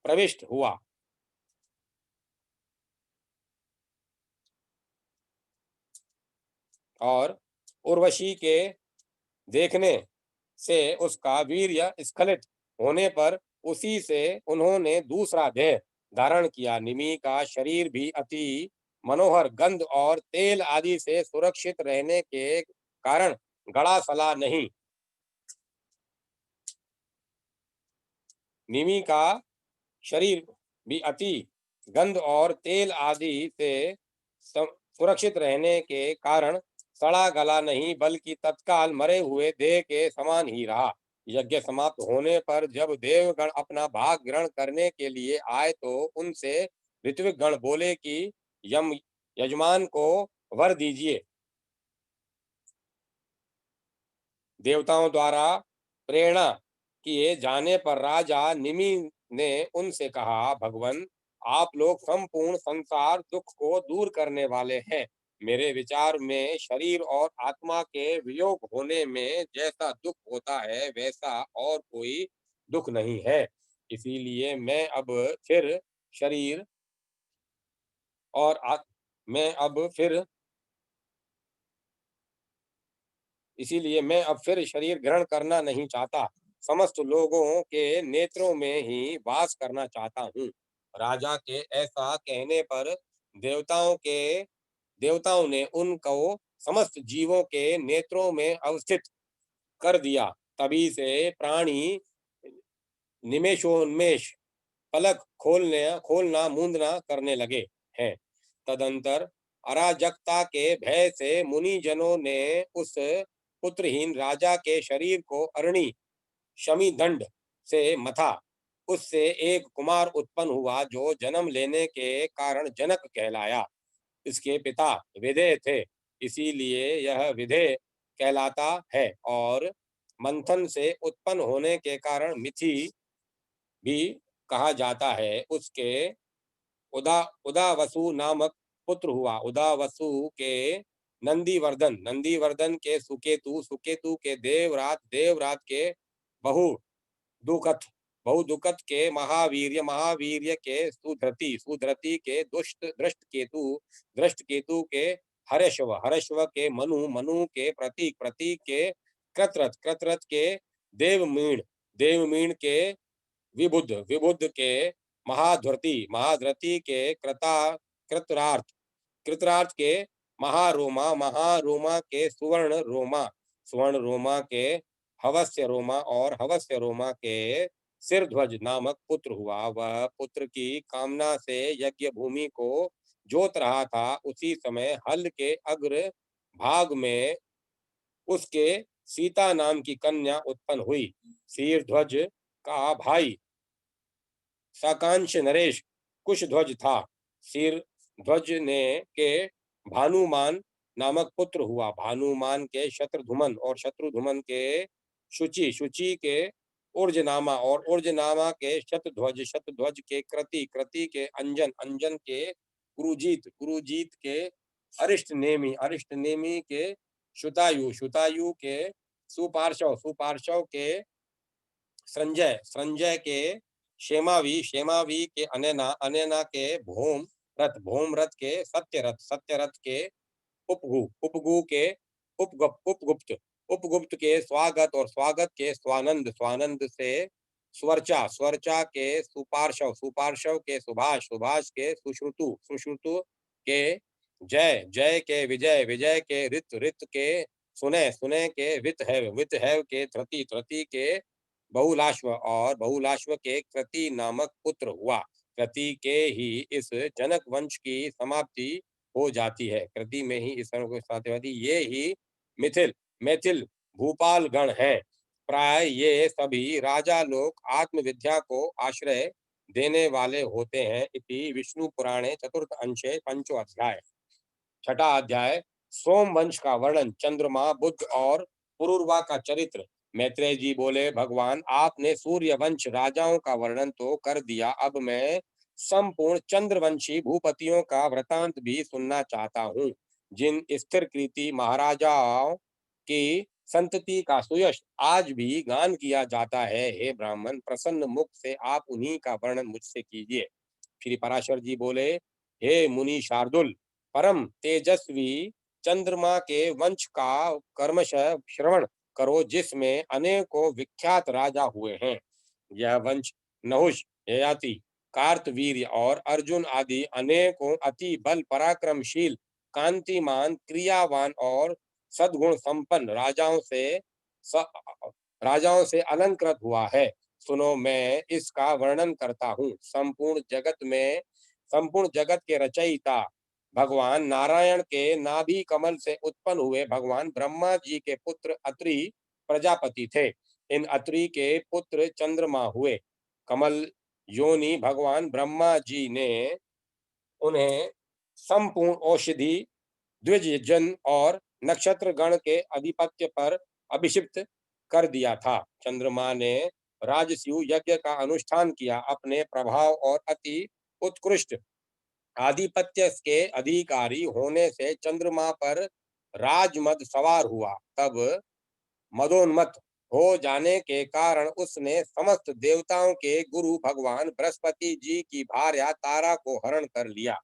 प्रविष्ट हुआ और उर्वशी के देखने से उसका वीर्य स्खलित होने पर उसी से उन्होंने दूसरा देह धारण किया। निमि का शरीर भी अति मनोहर गंध और तेल आदि से सुरक्षित रहने के कारण गड़ा सला नहीं। निमि का शरीर भी अति गंध और तेल आदि से सुरक्षित रहने के कारण सड़ा गला नहीं, बल्कि तत्काल मरे हुए देह के समान ही रहा। यज्ञ समाप्त होने पर जब देवगण अपना भाग ग्रहण करने के लिए आए तो उनसे ऋत्विक गण बोले कि यम यजमान को वर दीजिए। देवताओं द्वारा प्रेरणा किए जाने पर राजा निमि ने उनसे कहा, भगवन आप लोग संपूर्ण संसार दुख को दूर करने वाले हैं। मेरे विचार में शरीर और आत्मा के वियोग होने में जैसा दुख होता है वैसा और कोई दुख नहीं है। इसीलिए फिर शरीर और आत, मैं अब फिर इसीलिए मैं अब फिर शरीर ग्रहण करना नहीं चाहता, समस्त लोगों के नेत्रों में ही वास करना चाहता हूँ। राजा के ऐसा कहने पर देवताओं ने उनको समस्त जीवों के नेत्रों में अवस्थित कर दिया। तभी से प्राणी निमेषोन्मेष पलक खोलना मूंदना करने लगे हैं। तदंतर अराजकता के भय से मुनि जनों ने उस पुत्रहीन राजा के शरीर को अरणि शमी दंड से मथा। उससे एक कुमार उत्पन्न हुआ जो जन्म लेने के कारण जनक कहलाया। इसके पिता विदेह थे, इसीलिए यह विदेह कहलाता है, और मंथन से उत्पन्न होने के कारण मिथि भी कहा जाता है। उसके उदावसु नामक पुत्र हुआ। उदावसु के नंदीवर्धन के सुकेतु, सुकेतु के देवरात के बहु दुखत बहुदुखत के महावीर्य, महावीर्य के सुधृति, सुधृति के दृष्ट केतु के हर्षव, हर्षव के मनु, मनु के प्रतीक, प्रतीक के कृत्रत, कृत्रत के देवमीण, देवमीण के विबुद्ध, विबुद्ध के महाधृति, महाधृति के कृतरार्थ, कृतरार्थ के महारोमा, महारोमा के सुवर्ण रोमा, सुवर्ण रोमा के हवस्य रोमा, और हवस्य रोमा के सिरध्वज नामक पुत्र हुआ। वह पुत्र की कामना से यज्ञ भूमि को जोत रहा था। उसी समय हल के अग्र भाग में उसके सीता नाम की कन्या उत्पन्न हुई। सिरध्वज का भाई साकांक्ष नरेश कुशध्वज था। सिर ध्वज ने के भानुमान नामक पुत्र हुआ। भानुमान के शत्रुधुमन, और शत्रुधुमन के शुचि, शुचि के ऊर्जनामा, और ऊर्जनामा के शतध्वज, शतध्वज के कृति, कृति के अंजन, अंजन के कुरुजीत, कुरुजीत के अरिष्ट नेमी, अरिष्ट नेमी के शुतायु, शुतायु के सुपार्शव, सुपार्शव के संजय, संजय के क्षेमावी, क्षेमावी के अनैना, अनैना के भौम रथ, भौम रथ के सत्यरथ, सत्यरथ के उपगु, उपगु के उपगुप्त, उपगुप्त के स्वागत और स्वागत के स्वानंद, स्वानंद से स्वर्चा, स्वर्चा के सुपार्शव, सुपार्शव के सुभाष, सुभाष के सुश्रुतु, सुश्रुतु के जय, जय के विजय, विजय के ऋत, ऋत के सुने, सुने के वित हैव के धृति, धृति के बहुलाश्व और बहुलाश्व के कृति नामक पुत्र हुआ। कृति के ही इस जनक वंश की समाप्ति हो जाती है। कृति में ही इस समाप्ति, ये ही मिथिल, मैथिल भूपाल गण है। प्राय ये सभी राजा लोग आत्मविद्या को आश्रय देने वाले होते हैं। इति विष्णु पुराणे चतुर्थ अंशे पंचो अध्याय। छठा अध्याय सोम वंश का वर्णन, चंद्रमा, बुध और पुरुरवा का चरित्र। मैत्रेय जी बोले, भगवान आपने सूर्य वंश राजाओं का वर्णन तो कर दिया, अब मैं संपूर्ण चंद्रवंशी भूपतियों का वृतांत भी सुनना चाहता हूँ, जिन स्थिर कृति महाराजाओं की संतति का सुयश आज भी गान किया जाता है। हे ब्राह्मण, प्रसन्न मुख से आप उन्हीं का वर्णन मुझसे कीजिए। श्री पराशर जी बोले, हे मुनि शार्दुल, परम तेजस्वी चंद्रमा के वंश का कर्मशः श्रवण करो, जिसमें अनेकों विख्यात राजा हुए हैं। यह वंश नहुष, ययाति, कार्तवीर्य और अर्जुन आदि अनेकों अति बल पराक्रमशील, कांतिमान, क्रियावान और सद्गुण संपन्न राजाओं से अलंकृत हुआ है। सुनो, मैं इसका वर्णन करता हूँ। संपूर्ण जगत के रचयिता भगवान नारायण के नाभि कमल से उत्पन्न हुए भगवान ब्रह्मा जी के पुत्र अत्रि प्रजापति थे। इन अत्रि के पुत्र चंद्रमा हुए। कमल योनि भगवान ब्रह्मा जी ने उन्हें संपूर्ण औषधि, द्विज जन और नक्षत्र गण के अधिपत्य पर अभिषिक्त कर दिया था। चंद्रमा ने राजस्यु यज्ञ का अनुष्ठान किया। अपने प्रभाव और अति उत्कृष्ट आधिपत्य के अधिकारी होने से चंद्रमा पर राजमद सवार हुआ। तब मदोन्मत्त हो जाने के कारण उसने समस्त देवताओं के गुरु भगवान बृहस्पति जी की भार्या तारा को हरण कर लिया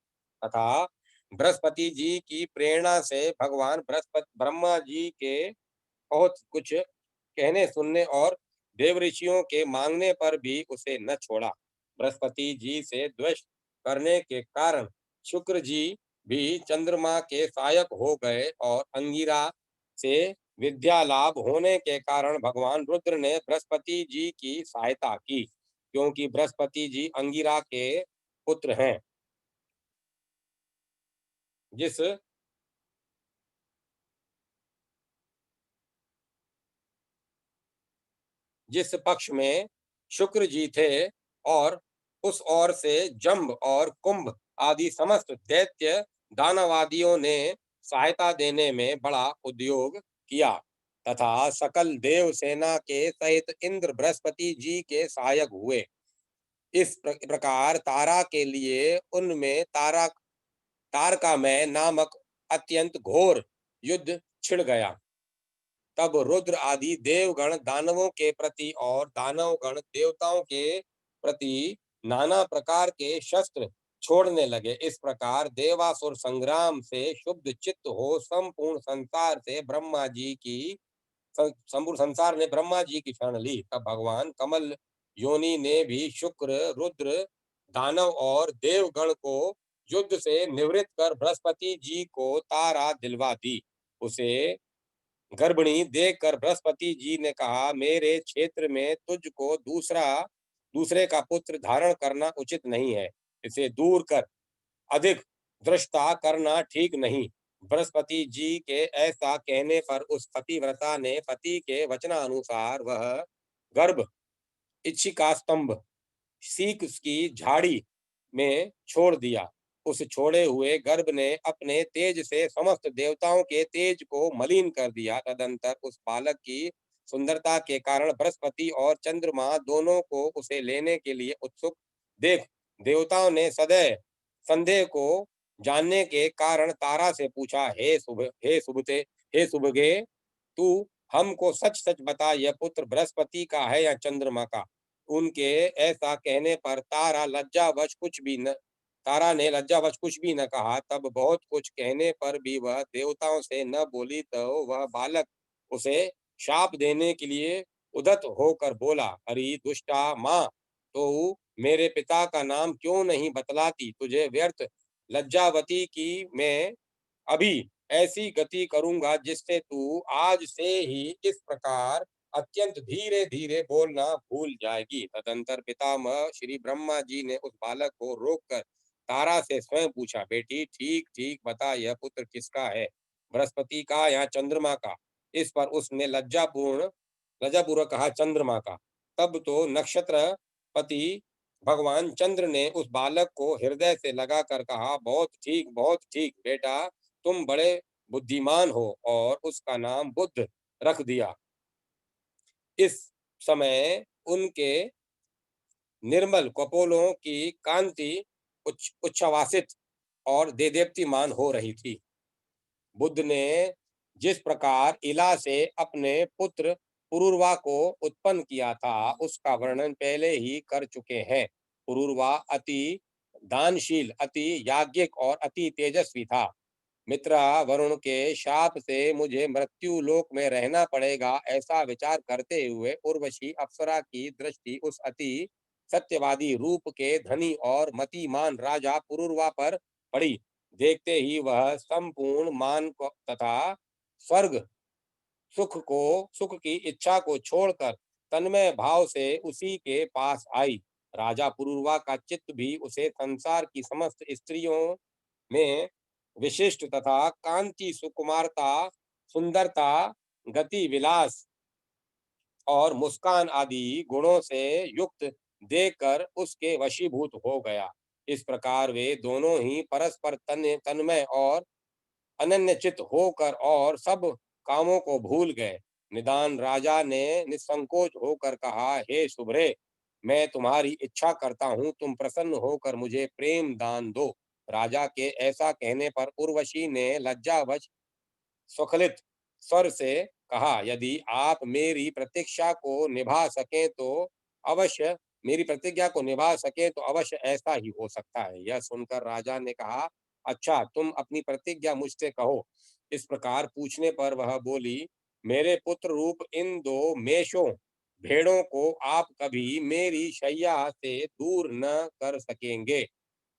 तथा बृहस्पति जी की प्रेरणा से भगवान ब्रह्मा जी के बहुत कुछ कहने सुनने और देव ऋषियों के मांगने पर भी उसे न छोड़ा। बृहस्पति जी से द्वेष करने के कारण शुक्र जी भी चंद्रमा के सहायक हो गए और अंगिरा से विद्या लाभ होने के कारण भगवान रुद्र ने बृहस्पति जी की सहायता की, क्योंकि बृहस्पति जी अंगिरा के पुत्र हैं। जिस जिस पक्ष में शुक्र जी थे और उस ओर से जम्ब और कुंभ आदि समस्त दैत्य दानवादियों ने सहायता देने में बड़ा उद्योग किया तथा सकल देव सेना के सहित इंद्र बृहस्पति जी के सहायक हुए। इस प्रकार तारा के लिए उनमें तारकामय नामक अत्यंत घोर युद्ध छिड़ गया। तब रुद्र आदि देवगण दानवों के प्रति और दानवगण देवताओं के प्रति नाना प्रकार के शस्त्र छोड़ने लगे। इस प्रकार देवासुर संग्राम से शुद्ध चित्त हो संपूर्ण संसार ने ब्रह्मा जी की शरण ली। तब भगवान कमल योनि ने भी शुक्र, रुद्र, दानव और देवगण को युद्ध से निवृत्त कर बृहस्पति जी को तारा दिलवा दी। उसे गर्भिणी देखकर बृहस्पति जी ने कहा, मेरे क्षेत्र में तुझको दूसरे का पुत्र धारण करना उचित नहीं है। इसे दूर कर, अधिक दृष्टा करना ठीक नहीं। बृहस्पति जी के ऐसा कहने पर उस पतिव्रता ने पति के वचनानुसार वह गर्भ इच्छिका स्तंभ सीक की झाड़ी में छोड़ दिया। उस छोड़े हुए गर्भ ने अपने तेज से समस्त देवताओं के तेज को मलिन कर दिया। तदंतर उस बालक की सुंदरता के कारण बृहस्पति और चंद्रमा दोनों को उसे लेने के लिए उत्सुक देख देवताओं ने सदैव संदेह को जानने के कारण तारा से पूछा, हे सुबगे, तू हमको सच सच बता, यह पुत्र बृहस्पति का है या चंद्रमा का। उनके ऐसा कहने पर तारा ने लज्जावश कुछ भी न कहा। तब बहुत कुछ कहने पर भी वह देवताओं से न बोली, तो वह बालक उसे शाप देने के लिए उद्यत होकर बोला, अरे दुष्टा माँ, तो मेरे पिता का नाम क्यों नहीं बतलाती? तुझे व्यर्थ लज्जावती की मैं अभी ऐसी गति करूंगा जिससे तू आज से ही इस प्रकार अत्यंत धीरे धीरे बोलना भूल जाएगी। तदंतर पितामह श्री ब्रह्मा जी ने उस बालक को रोककर तारा से स्वयं पूछा, बेटी ठीक ठीक बता, यह पुत्र किसका है, बृहस्पति का या चंद्रमा का? इस पर उसने लज्जापूर्वक कहा, चंद्रमा का। तब तो नक्षत्रपति भगवान चंद्र ने उस बालक को हृदय से लगाकर कहा, बहुत ठीक बेटा, तुम बड़े बुद्धिमान हो, और उसका नाम बुद्ध रख दिया। इस समय उनके निर्मल कपोलों की कांति उच्छ्वासित और देदीप्यमान हो रही थी। बुद्ध ने जिस प्रकार इला से अपने पुत्र पुरुरवा को उत्पन्न किया था, उसका वर्णन पहले ही कर चुके हैं। पुरुरवा अति दानशील, अति याज्ञिक और अति तेजस्वी था। मित्रा, वरुण के शाप से मुझे मृत्यु लोक में रहना पड़ेगा, ऐसा विचार करते हुए उर्वशी अप्सरा की दृष्टि उस अति सत्यवादी रूप के धनी और मतिमान राजा पुरुरवा पर पड़ी। देखते ही वह संपूर्ण मान को तथा स्वर्ग सुख की इच्छा को छोड़कर तन्मय भाव से उसी के पास आई। राजा पुरुरवा का चित्त भी उसे संसार की समस्त स्त्रियों में विशिष्ट तथा कांति, सुकुमारता, सुंदरता, गति विलास और मुस्कान आदि गुणों से युक्त देखकर उसके वशीभूत हो गया। इस प्रकार वे दोनों ही परस्पर तन्मय और अनन्यचित होकर और सब कामों को भूल गए। निदान राजा ने निसंकोच होकर कहा, हे शुभ्रे, मैं तुम्हारी इच्छा करता हूँ, तुम प्रसन्न होकर मुझे प्रेम दान दो। राजा के ऐसा कहने पर उर्वशी ने लज्जावश स्वखलित स्वर से कहा, यदि आप मेरी प्रतिज्ञा को निभा सके तो अवश्य ऐसा ही हो सकता है। यह सुनकर राजा ने कहा, अच्छा, तुम अपनी प्रतिज्ञा मुझसे कहो। इस प्रकार पूछने पर वह बोली, मेरे पुत्र रूप इन दो मेषों भेड़ों को आप कभी मेरी शैया से दूर न कर सकेंगे।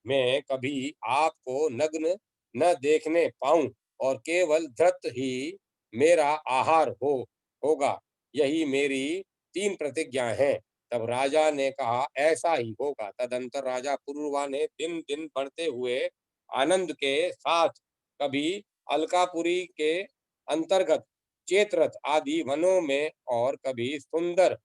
मैं कभी आपको नग्न न देखने पाऊं, और केवल धृत ही मेरा आहार होगा। यही मेरी 3 प्रतिज्ञाएं हैं। तब राजा ने कहा, ऐसा ही होगा। तदंतर राजा पुरुरवा ने दिन दिन बढ़ते हुए आनंद के साथ कभी अलकापुरी के अंतर्गत चेतरथ आदि वनों में और कभी सुंदर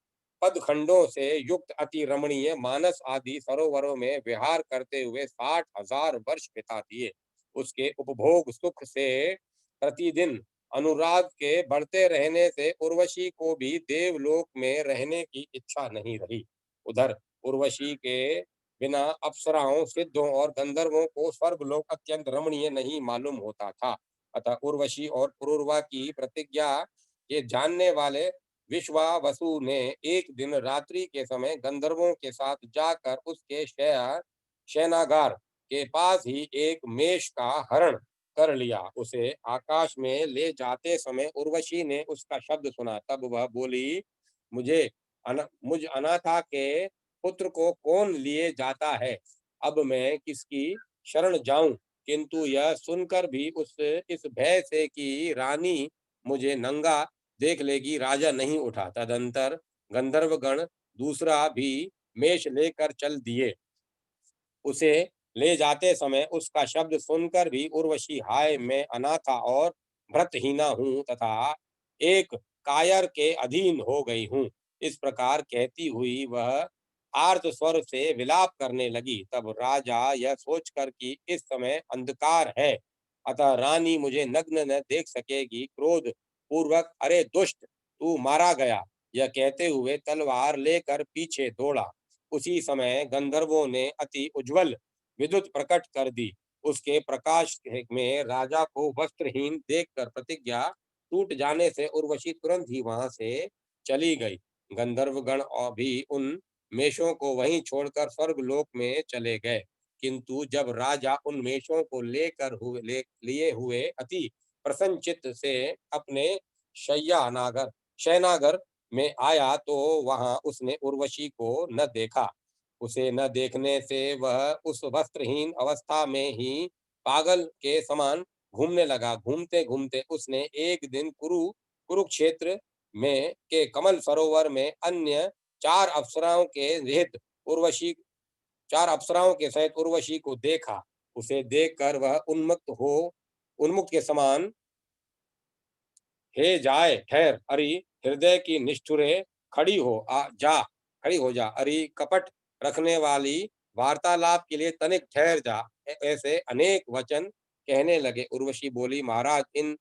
पदखंडों से युक्त अति रमणीय मानस आदि सरोवरों में विहार करते हुए 60,000 वर्ष बिता दिए। उसके उपभोग सुख से प्रतिदिन अनुराग के बढ़ते रहने से उर्वशी को भी देवलोक में रहने की इच्छा नहीं रही। उधर उर्वशी के बिना अप्सराओं, सिद्धों और गंधर्वों को स्वर्गलोक अत्यंत रमणीय नहीं मालूम होता था। अतः उर्वशी और पुरुरवा की प्रतिज्ञा के जानने वाले विश्वावसु ने एक दिन रात्रि के समय गंधर्वों के साथ जाकर उसके शयनागार के पास ही एक मेष का हरण कर लिया। उसे आकाश में ले जाते समय उर्वशी ने उसका शब्द सुना। तब वह बोली, मुझ अनाथा के पुत्र को कौन लिए जाता है? अब मैं किसकी शरण जाऊं? किंतु यह सुनकर भी इस भय से कि रानी मुझे नंगा देख लेगी, राजा नहीं उठा। तदंतर गंधर्वगण दूसरा भी मेष लेकर चल दिए। उसे ले जाते समय उसका शब्द सुनकर भी उर्वशी, हाय, मैं अनाथा और भ्रतहीना हूँ तथा एक कायर के अधीन हो गई हूँ। इस प्रकार कहती हुई वह आर्त स्वर से विलाप करने लगी। तब राजा यह सोचकर कि इस समय अंधकार है, अतः रानी मुझे नग्न न देख सकेगी, क्रोध पूर्वक, अरे दुष्ट, तू मारा गया, यह कहते हुए तलवार लेकर पीछे दौड़ा। उसी समय गंधर्वों ने अति उज्जवल विद्युत प्रकट कर दी। उसके प्रकाश में राजा को वस्त्रहीन देखकर प्रतिज्ञा टूट जाने से उर्वशी तुरंत ही वहां से चली गई। गंधर्वगण और भी उन मेषों को वहीं छोड़कर स्वर्गलोक में चले गए। किंतु जब राजा उन मेषों को लिए हुए अति प्रसन्न चित्त से अपने शय्यानागर शयनागर में आया तो वहां उसने उर्वशी को न देखा। उसे न देखने से वह उस वस्त्रहीन अवस्था में ही पागल के समान घूमने लगा। घूमते घूमते उसने एक दिन कुरुक्षेत्र में के कमल सरोवर में अन्य चार अप्सराओं के रहित उर्वशी चार अप्सराओं के सहित उर्वशी को देखा। उसे देखकर वह उन्मुक्त के समान, हे जाए ठहर, अरि हृदय की निष्ठुरे, खड़ी हो जा, अरि कपट रखने वाली, वार्तालाप के लिए तनिक ठहर जा। ऐसे अनेक वचन कहने लगे। उर्वशी बोली, महाराज, इन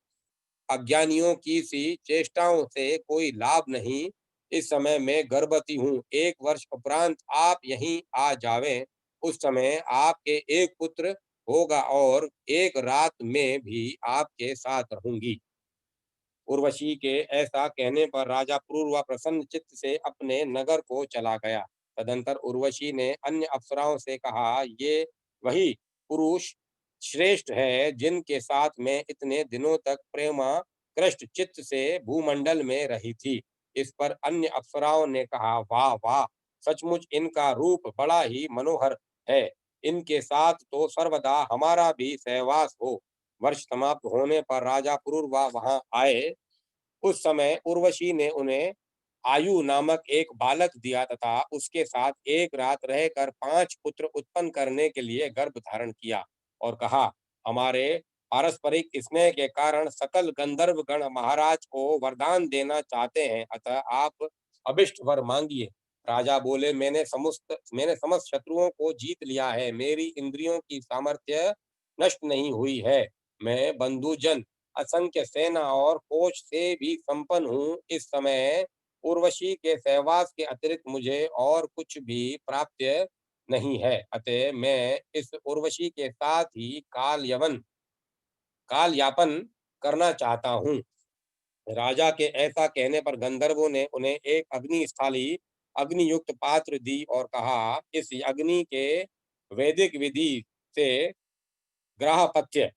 अज्ञानियों की सी चेष्टाओं से कोई लाभ नहीं। इस समय मैं गर्भवती हूँ। 1 वर्ष उपरांत आप यहीं आ जावें, उस समय आपके एक पुत्र होगा और एक रात में भी आपके साथ रहूंगी। उर्वशी के ऐसा कहने पर राजा पुरूरवा प्रसन्न चित्त से अपने नगर को चला गया। तदंतर उर्वशी ने अन्य अप्सराओं से कहा, ये वही पुरुष श्रेष्ठ है जिनके साथ मैं इतने दिनों तक प्रेमाकृष्ट चित्त से भूमंडल में रही थी। इस पर अन्य अप्सराओं ने कहा, वाह वाह, सचमुच इनका रूप बड़ा ही मनोहर है। इनके साथ तो सर्वदा हमारा भी सहवास हो। वर्ष समाप्त होने पर राजा पुरूरवा वहां आए। उस समय उर्वशी ने उन्हें आयु नामक एक बालक दिया तथा उसके साथ एक रात रहकर 5 पुत्र उत्पन्न करने के लिए गर्भ धारण किया और कहा, हमारे पारस्परिक स्नेह के कारण सकल गंधर्व गण महाराज को वरदान देना चाहते हैं, अतः आप अभिष्ट वर मांगिए। राजा बोले, मैंने समस्त शत्रुओं को जीत लिया है। मेरी इंद्रियों की सामर्थ्य नष्ट नहीं हुई है। मैं बंधुजन, असंख्य सेना और कोष से भी संपन्न हूँ। इस समय उर्वशी के सहवास के अतिरिक्त मुझे और कुछ भी प्राप्य नहीं है। अतः मैं इस उर्वशी के साथ ही काल यापन करना चाहता हूँ। राजा के ऐसा कहने पर गंधर्वों ने उन्हें एक अग्नि युक्त पात्र दी और कहा, इस अग्नि के वैदिक विधि से ग्राहपत्य,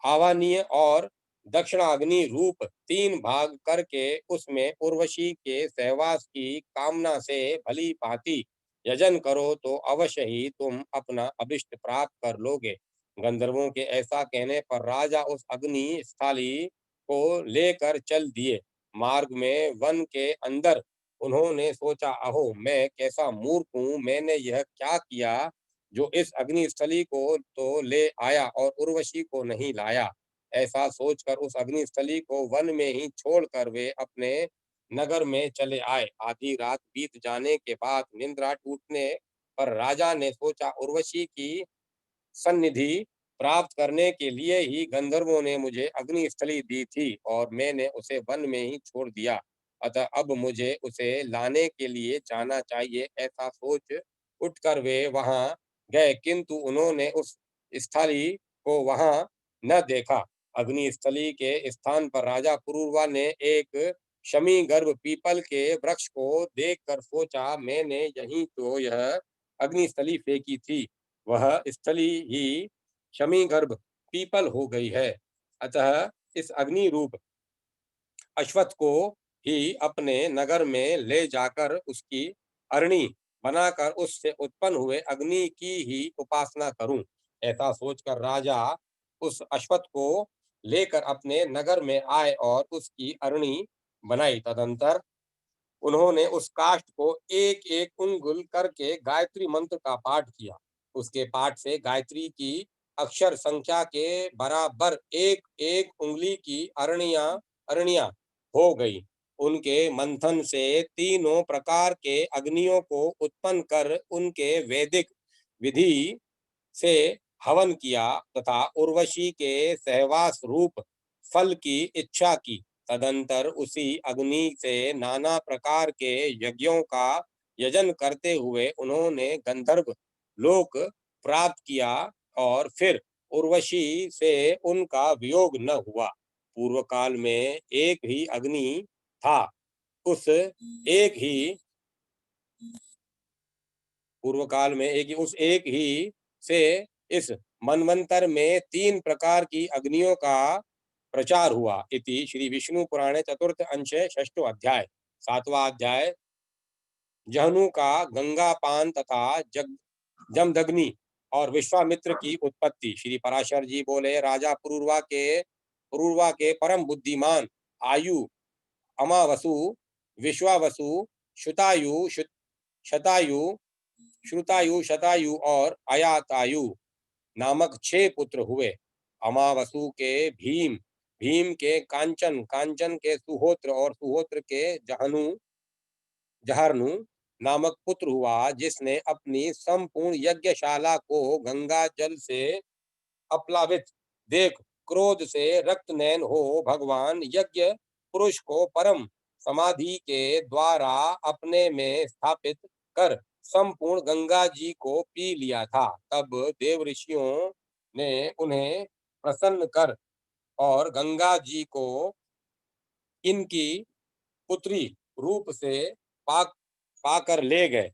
आवानीय और दक्षिणाग्नि रूप 3 भाग करके उसमें उर्वशी के सहवास की कामना से भली भांति यजन करो तो अवश्य ही तुम अपना अभिष्ट प्राप्त कर लोगे। गंधर्वों के ऐसा कहने पर राजा उस अग्नि स्थाली को लेकर चल दिए। मार्ग में वन के अंदर उन्होंने सोचा, अहो, मैं कैसा मूर्ख हूँ, मैंने यह क्या किया जो इस अग्निस्थली को तो ले आया और उर्वशी को नहीं लाया। ऐसा सोचकर उस अग्निस्थली को वन में ही छोड़कर वे अपने नगर में चले आए। आधी रात बीत जाने के बाद निद्रा टूटने पर राजा ने सोचा, उर्वशी की सन्निधि प्राप्त करने के लिए ही गंधर्वों ने मुझे अग्निस्थली दी थी और मैंने उसे वन में ही छोड़ दिया। अतः अब मुझे उसे लाने के लिए जाना चाहिए। ऐसा सोच उठकर वे वहां गए, किंतु उन्होंने उस स्थली को वहां न देखा। अग्निस्थली के स्थान पर राजा पुरूरवा ने एक शमी गर्भ पीपल के वृक्ष को देखकर सोचा, मैंने यहीं तो यह अग्निस्थली फेंकी थी। वह स्थली ही शमी गर्भ पीपल हो गई है। अतः इस अग्नि रूप अश्वत्थ को ही अपने नगर में ले जाकर उसकी अरणी बनाकर उससे उत्पन्न हुए अग्नि की ही उपासना करूं। ऐसा सोचकर राजा उस अश्वत्थ को लेकर अपने नगर में आए और उसकी अरणी बनाई। तदंतर उन्होंने उस काष्ठ को एक एक उंगुल करके गायत्री मंत्र का पाठ किया। उसके पाठ से गायत्री की अक्षर संख्या के बराबर एक एक उंगली की अरणियां हो गई। उनके मंथन से तीनों प्रकार के अग्नियों को उत्पन्न कर उनके वैदिक विधि से हवन किया तथा उर्वशी के सहवास रूप फल की इच्छा की। तदंतर उसी अग्नि से नाना प्रकार के यज्ञों का यजन करते हुए उन्होंने गंधर्व लोक प्राप्त किया और फिर उर्वशी से उनका वियोग न हुआ। पूर्व काल में एक ही अग्नि था। उस एक ही पूर्व काल में उस एक ही से इस मनवंतर में 3 प्रकार की अग्नियों का प्रचार हुआ। इति श्री विष्णु पुराणे चतुर्थ अंशे षष्ठो अध्याय। 7वां अध्याय जहनु का गंगा पान तथा जमदग्नि और विश्वामित्र की उत्पत्ति। श्री पराशर जी बोले, राजा पुरूरवा के परम बुद्धिमान आयु, अमावसु, विश्वावसु, शुतायु, शतायु, श्रुतायु, शतायु और अयातायु नामक 6 पुत्र हुए। अमावसु के भीम, भीम के कांचन, कांचन के सुहोत्र और सुहोत्र के जहरनु नामक पुत्र हुआ, जिसने अपनी संपूर्ण यज्ञशाला को गंगा जल से अप्लावित देख क्रोध से रक्तनयन हो भगवान यज्ञ पुरुष को परम समाधि के द्वारा अपने में स्थापित कर संपूर्ण गंगा जी को पी लिया था। तब देव ऋषियों ने उन्हें प्रसन्न कर और गंगा जी को इनकी पुत्री रूप से पाकर ले गए।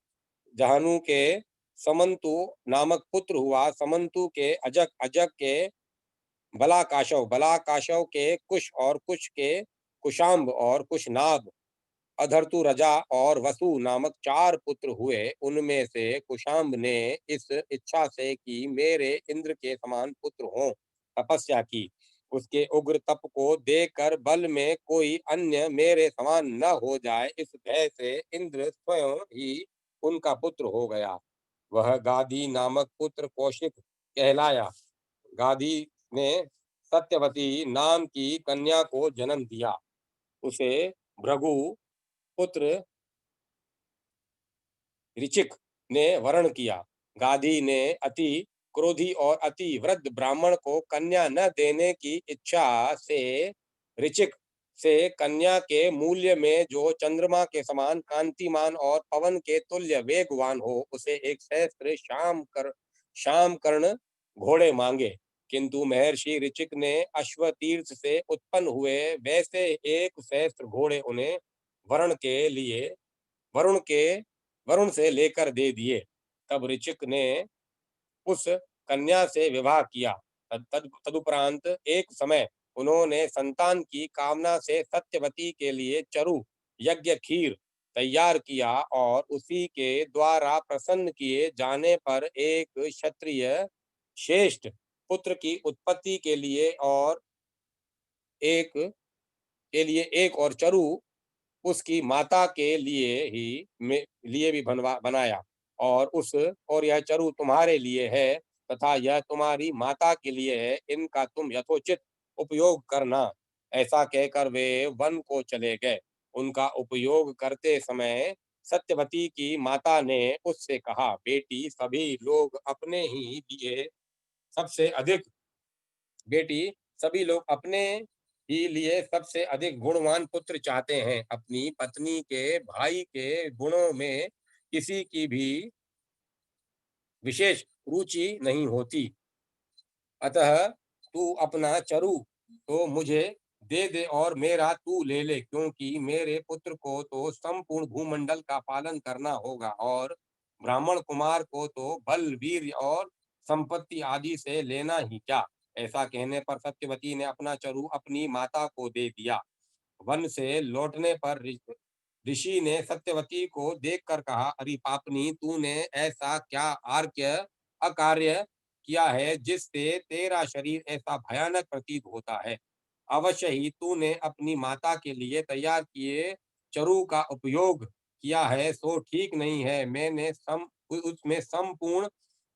जहानु के समंतु नामक पुत्र हुआ, समंतु के अजक, अजक के बलाकाशव, बलाकाशव के कुश और कुश के कुशाम्ब और कुशनाभ, अधर्तु रजा और वसु नामक 4 पुत्र हुए। उनमें से कुशाम्ब ने इस इच्छा से कि मेरे इंद्र के समान पुत्र हों तपस्या की। उसके उग्र तप को देखकर बल में कोई अन्य मेरे समान न हो जाए, इस भय से इंद्र स्वयं ही उनका पुत्र हो गया। वह गाधी नामक पुत्र कौशिक कहलाया। गाधी ने सत्यवती नाम की कन्या को जन्म दिया। उसे भृगु पुत्र ऋचिक ने वरण किया। गाधी ने अति क्रोधी और अति वृद्ध ब्राह्मण को कन्या न देने की इच्छा से ऋचिक से कन्या के मूल्य में जो चंद्रमा के समान कांतिमान और पवन के तुल्य वेगवान हो, उसे एक सहस्त्र श्याम कर्ण घोड़े मांगे। किंतु महर्षि ऋचिक ने अश्व तीर्थ से उत्पन्न हुए वैसे एक सहस्त्र घोड़े उन्हें वरुण के वरुण से लेकर दे दिए। तब ऋचिक ने उस कन्या से विवाह किया। तदुपरांत एक समय उन्होंने संतान की कामना से सत्यवती के लिए चरु यज्ञ खीर तैयार किया और उसी के द्वारा प्रसन्न किए जाने पर एक क्षत्रिय श्रेष्ठ पुत्र की उत्पत्ति के लिए एक और चरु उसकी माता के लिए भी बनाया। और यह चरु तुम्हारे लिए है तथा यह तुम्हारी माता के लिए है, इनका तुम यथोचित उपयोग करना। ऐसा कहकर वे वन को चले गए। उनका उपयोग करते समय सत्यवती की माता ने उससे कहा, बेटी सभी लोग अपने ही लिए सबसे अधिक गुणवान पुत्र चाहते हैं। अपनी पत्नी के भाई के गुणों में किसी की भी विशेष रुचि नहीं होती। अतः तू अपना चरु तो मुझे दे दे और मेरा तू ले ले, क्योंकि मेरे पुत्र को तो संपूर्ण भूमंडल का पालन करना होगा और ब्राह्मण कुमार को तो बल, वीर और संपत्ति आदि से लेना ही क्या। ऐसा कहने पर सत्यवती ने अपना चरु अपनी माता को दे दिया। वन से लौटने पर ऋषि ने सत्यवती को देखकर कहा, अरे पापनी, तूने ऐसा क्या अकार्य किया है जिससे तेरा शरीर ऐसा भयानक प्रतीत होता है। अवश्य ही तूने अपनी माता के लिए तैयार किए चरु का उपयोग किया है, सो ठीक नहीं है। मैंने उसमें संपूर्ण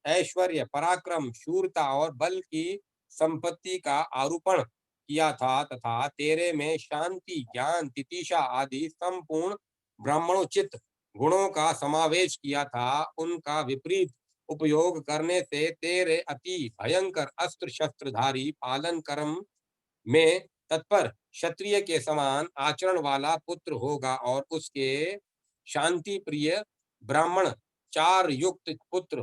ऐश्वर्य, पराक्रम, शूरता और बल की संपत्ति का आरोपण किया था तथा तेरे में शांति, ज्ञान, तितिक्षा आदि संपूर्ण ब्राह्मणोचित गुणों का समावेश किया था। उनका विपरीत उपयोग करने से तेरे अति भयंकर अस्त्र शस्त्रधारी, पालन कर्म में तत्पर क्षत्रिय के समान आचरण वाला पुत्र होगा और उसके शांति प्रिय ब्राह्मण चार युक्त पुत्र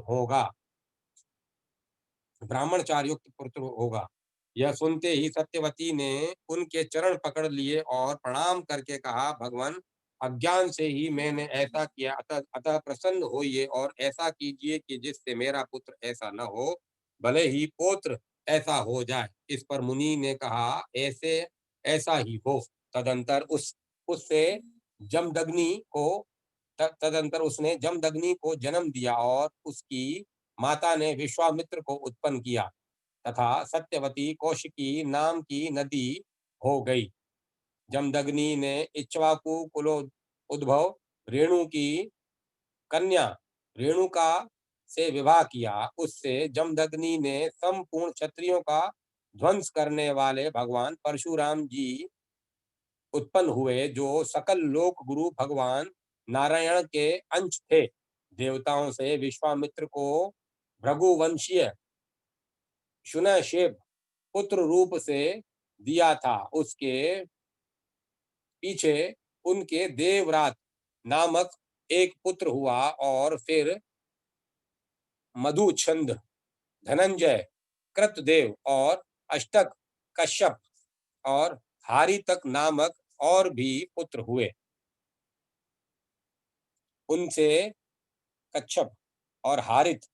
होगा। यह सुनते ही सत्यवती ने उनके चरण पकड़ लिए और प्रणाम करके कहा, भगवान, अज्ञान से ही मैंने ऐसा किया, अतः अतः प्रसन्न होइए और ऐसा कीजिए कि जिससे मेरा पुत्र ऐसा न हो, भले ही पौत्र ऐसा हो जाए। इस पर मुनि ने कहा, ऐसे ऐसा ही हो। तदंतर उससे जमदग्नि को तदंतर उसने जमदग्नि को जन्म दिया और उसकी माता ने विश्वामित्र को उत्पन्न किया तथा सत्यवती कौशिकी नाम की नदी हो गई। जमदग्नि ने इक्ष्वाकु कुलोद्भव रेणु की कन्या रेणुका से विवाह किया। उससे जमदग्नि ने संपूर्ण क्षत्रियों का ध्वंस करने वाले भगवान परशुराम जी उत्पन्न हुए, जो सकल लोक गुरु भगवान नारायण के अंश थे। देवताओं से विश्वामित्र को भृगुवंशीय शुनशेप पुत्र रूप से दिया था। उसके पीछे उनके देवरात नामक एक पुत्र हुआ और फिर मधुछंद, धनंजय, कृतदेव और अष्टक कश्यप और हारितक नामक और भी पुत्र हुए। उनसे कच्छप और हारितक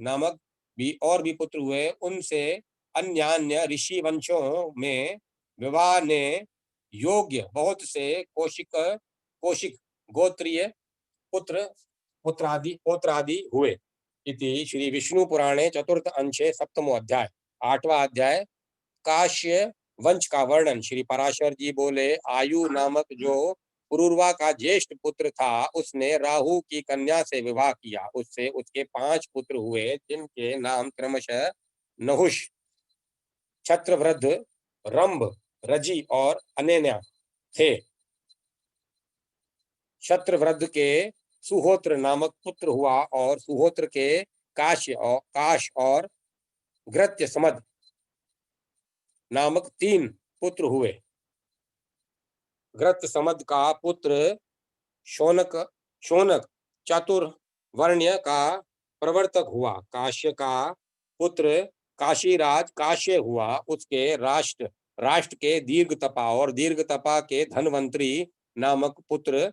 नामक भी और भी पुत्र हुए। उनसे अन्य ऋषि वंशों में विवाह ने योग्य बहुत से कौशिक गोत्रीय पुत्र पौत्रादि हुए। इति श्री विष्णु पुराणे चतुर्थ अंशे सप्तमो अध्याय। 8वां अध्याय काश्य वंश का वर्णन। श्री पराशर जी बोले, आयु नामक जो पुरुरवा का ज्येष्ठ पुत्र था, उसने राहु की कन्या से विवाह किया। उससे उसके 5 पुत्र हुए, जिनके नाम क्रमशः नहुष, छत्रवृद्ध, रंभ, रजि और अनन्या थे। छत्रवृद्ध के सुहोत्र नामक पुत्र हुआ और सुहोत्र के काश और घृत्य समद नामक 3 पुत्र हुए। घृत समद का पुत्र शौनक शौनक चातुर्वर्ण्य का प्रवर्तक हुआ। काश्य का पुत्र काशीराज काश्य हुआ। उसके राष्ट्र के दीर्घतपा और दीर्घतपा के धनवंतरी नामक पुत्र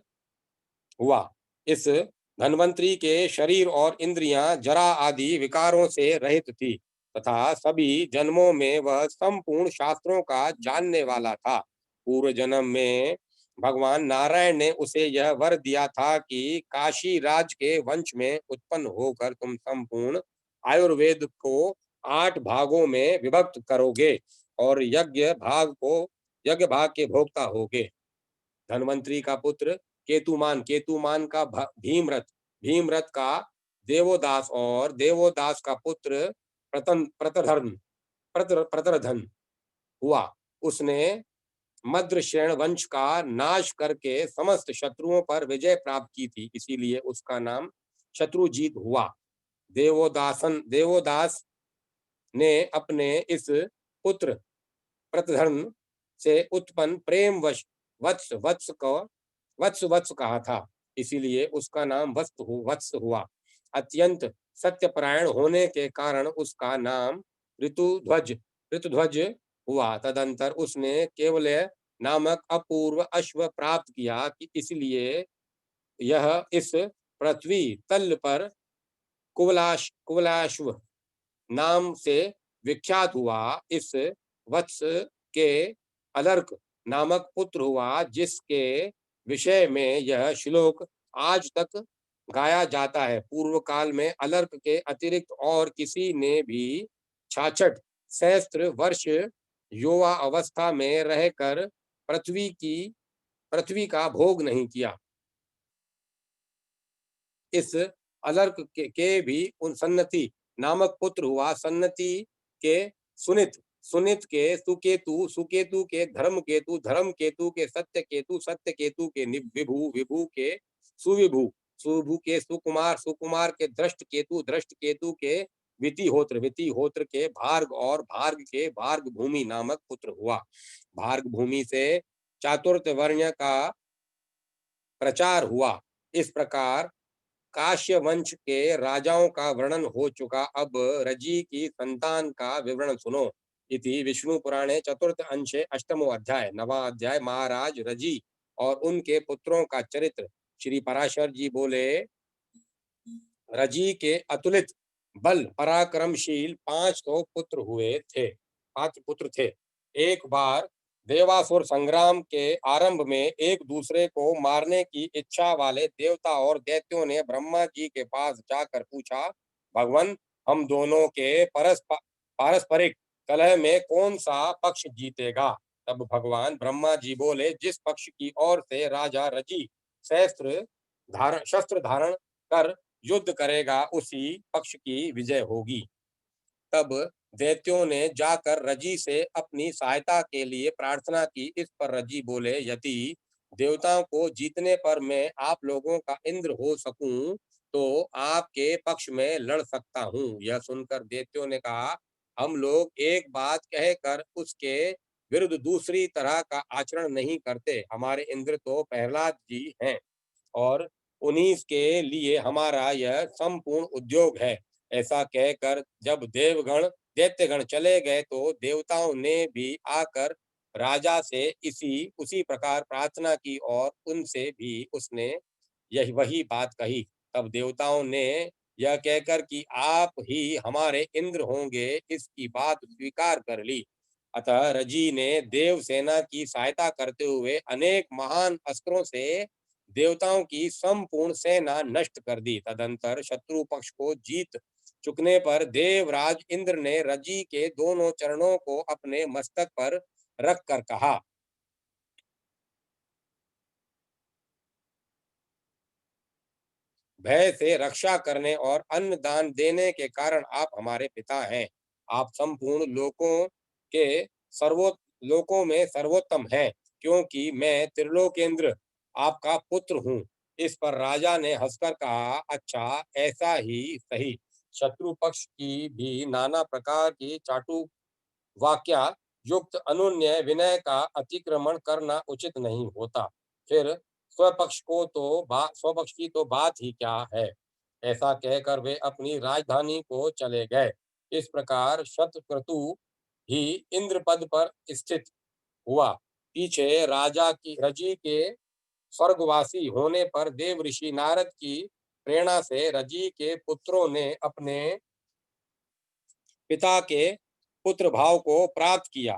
हुआ। इस धनवंतरी के शरीर और इंद्रियां जरा आदि विकारों से रहित थी तथा सभी जन्मों में वह संपूर्ण शास्त्रों का जानने वाला था। पूर्व जन्म में भगवान नारायण ने उसे यह वर दिया था कि काशी राज के वंश में उत्पन्न होकर तुम संपूर्ण आयुर्वेद को 8 भागों में विभक्त करोगे और यज्ञ भाग के भोक्ता होगे। धनवंतरी का पुत्र केतुमान का भीमरथ का देवोदास और देवोदास का पुत्र प्रतरधन हुआ। उसने मद्रश्रेण वंश का नाश करके समस्त शत्रुओं पर विजय प्राप्त की थी, इसीलिए उसका नाम शत्रुजीत हुआ। देवोदास ने अपने इस पुत्र प्रतधन से उत्पन्न प्रेम वत्स वत्स कहा था, इसीलिए उसका नाम वत्स हुआ। अत्यंत सत्यपरायण होने के कारण उसका नाम ऋतुध्वज हुआ। तदंतर उसने केवल्य नामक अपूर्व अश्व प्राप्त किया कि इसलिए यह इस पृथ्वी तल पर कुवलाश्व नाम से विख्यात हुआ। इस वत्स के अलर्क नामक पुत्र हुआ, जिसके विषय में यह श्लोक आज तक गाया जाता है। पूर्व काल में अलर्क के अतिरिक्त और किसी ने भी 66 सहस्त्र वर्ष युवा अवस्था में रहकर पृथ्वी का भोग नहीं किया। इस अलर्क के भी उन सन्नति नामक पुत्र हुआ। सन्नति के सुनित के सुकेतु के धर्म केतु के सत्य केतु के विभु के सुविभु के सुकुमार के दृष्ट केतु के वितिहोत्र के भार्ग और भार्ग के भार्ग भूमि नामक पुत्र हुआ। भार्ग भूमि से चातुर्थ वर्ण का प्रचार हुआ। इस प्रकार काश्य वंश के राजाओं का वर्णन हो चुका, अब रजी की संतान का विवरण सुनो। इति विष्णु पुराणे चतुर्थ अंशे अष्टमो अध्याय नवा अध्याय महाराज रजी और उनके पुत्रों का चरित्र। श्री पराशर जी बोले, रजी के अतुलित बल पराक्रमशील 500 पुत्र हुए थे, 5 पुत्र थे। एक बार देवासुर संग्राम के आरंभ में एक दूसरे को मारने की इच्छा वाले देवता और दैत्यों ने ब्रह्मा जी के पास जाकर पूछा, भगवान, हम दोनों के पारस्परिक कलह में कौन सा पक्ष जीतेगा? तब भगवान ब्रह्मा जी बोले, जिस पक्ष की ओर से राजा रजी शस्त्र धारण कर युद्ध करेगा, उसी पक्ष की विजय होगी। तब दैत्यों ने जाकर रजी से अपनी सहायता के लिए प्रार्थना की। इस पर रजी बोले, यदि देवताओं को जीतने पर मैं आप लोगों का इंद्र हो सकूं, तो आपके पक्ष में लड़ सकता हूं। यह सुनकर दैत्यों ने कहा, हम लोग एक बात कहकर उसके विरुद्ध दूसरी तरह का आचरण नहीं करते। हमारे इंद्र तो प्रहलाद जी हैं और उन्हीं के लिए हमारा यह संपूर्ण उद्योग है। ऐसा कहकर जब दैत्यगण चले गए, तो देवताओं ने भी आकर राजा से उसी प्रकार प्रार्थना की और उनसे भी उसने यही वही बात कही। तब देवताओं ने यह कहकर कि आप ही हमारे इंद्र होंगे, इसकी बात स्वीकार कर ली। अतः रजी ने देव सेना की सहायता करते हुए अनेक महान अस्त्रों से देवताओं की संपूर्ण सेना नष्ट कर दी। तदंतर शत्रु पक्ष को जीत चुकने पर देवराज इंद्र ने रजी के दोनों चरणों को अपने मस्तक पर रख कर कहा, भय से रक्षा करने और अन्न दान देने के कारण आप हमारे पिता हैं। आप संपूर्ण के सर्वो लोकों में सर्वोत्तम हैं, क्योंकि मैं त्रिलोकेंद्र आपका पुत्र हूँ। इस पर राजा ने हंसकर कहा, अच्छा, ऐसा ही सही। शत्रु पक्ष की भी नाना प्रकार की चाटु वाक्या युक्त अनुन्य विनय का अतिक्रमण करना उचित नहीं होता। फिर स्वपक्ष की तो बात ही क्या है। ऐसा कहकर वे अपनी राजधानी को चले गए। इस प्रकार शतक्रतु ही इंद्र पद पर स्थित हुआ। पीछे राजा की रजी के स्वर्गवासी होने पर देव ऋषि नारद की प्रेरणा से रजी के पुत्रों ने अपने पिता के पुत्र भाव को प्राप्त किया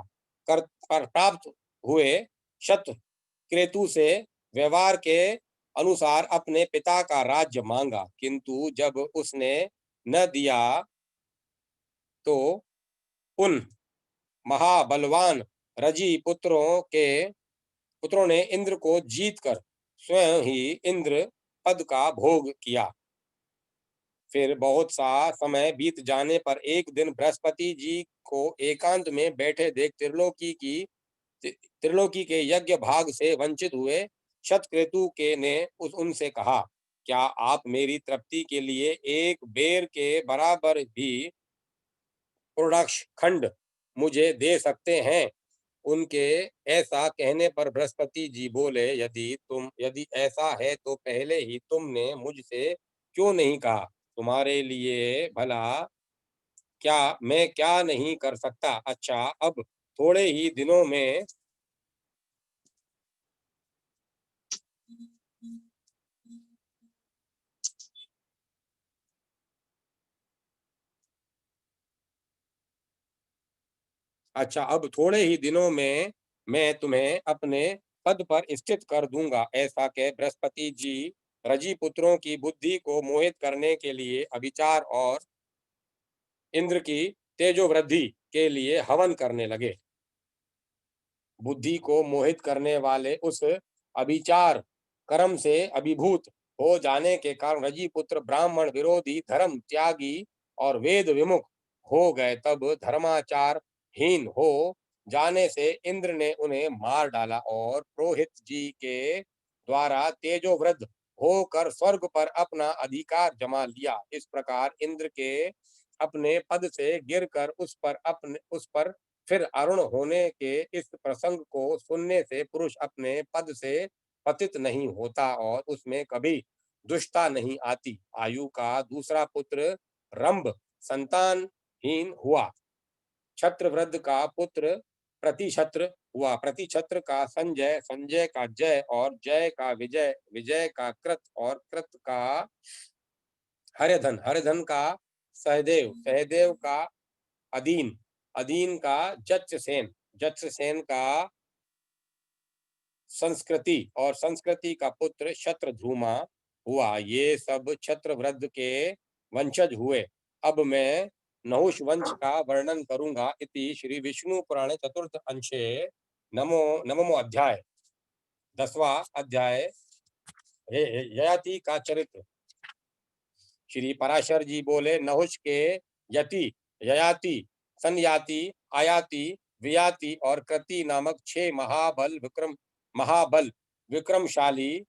कर पर प्राप्त हुए शत क्रेतु से व्यवहार के अनुसार अपने पिता का राज्य मांगा, किंतु जब उसने न दिया, तो उन महाबलवान रजी पुत्रों ने इंद्र को जीतकर स्वयं ही इंद्र पद का भोग किया। फिर बहुत सा समय बीत जाने पर एक दिन बृहस्पति जी को एकांत में बैठे देख त्रिलोकी के यज्ञ भाग से वंचित हुए शतक्रतु के ने उनसे कहा, क्या आप मेरी तृप्ति के लिए एक बेर के बराबर भी पूर्णाक्ष खंड मुझे दे सकते हैं? उनके ऐसा कहने पर बृहस्पति जी बोले, यदि ऐसा है तो पहले ही तुमने मुझसे क्यों नहीं कहा? तुम्हारे लिए भला मैं क्या नहीं कर सकता? अच्छा, अब थोड़े ही दिनों में मैं तुम्हें अपने पद पर स्थित कर दूंगा। ऐसा कह बृहस्पति जी रजी पुत्रों की बुद्धि को मोहित करने के लिए अभिचार और इंद्र की तेजोवृद्धि के लिए हवन करने लगे। बुद्धि को मोहित करने वाले उस अभिचार कर्म से अभिभूत हो जाने के कारण रजी पुत्र ब्राह्मण विरोधी, धर्म त्यागी और वेद विमुख हो गए। तब धर्माचार हीन हो जाने से इंद्र ने उन्हें मार डाला और पुरोहित जी के द्वारा तेजोवृद्ध होकर स्वर्ग पर अपना अधिकार जमा लिया। इस प्रकार इंद्र के अपने पद से गिरकर उस पर फिर अरुण होने के इस प्रसंग को सुनने से पुरुष अपने पद से पतित नहीं होता और उसमें कभी दुष्टता नहीं आती। आयु का दूसरा पुत्र रंभ संतानहीन हुआ। छत्रवृद्ध का पुत्र प्रतिछत्र हुआ। प्रतिछत्र का संजय, संजय का जय और जय का विजय, विजय का कृत और कृत का हर्यधन, हर्यधन का सहदेव, सहदेव का अदीन, अदीन का जक्षसेन, जक्षसेन का संस्कृति और संस्कृति का पुत्र शत्रुध्रुमा हुआ। ये सब छत्रवृद्ध के वंशज हुए। अब मैं नहुष वंश का वर्णन करूंगा। इति श्री विष्णु पुराणे चतुर्थ अंशे नवमो अध्याय, 10वां अध्याय ययाति का चरित्र। श्री पराशर जी बोले, नहुष के यति, ययाति, संयाति, आयाति, वियाति और कृति नामक 6 महाबल विक्रमशाली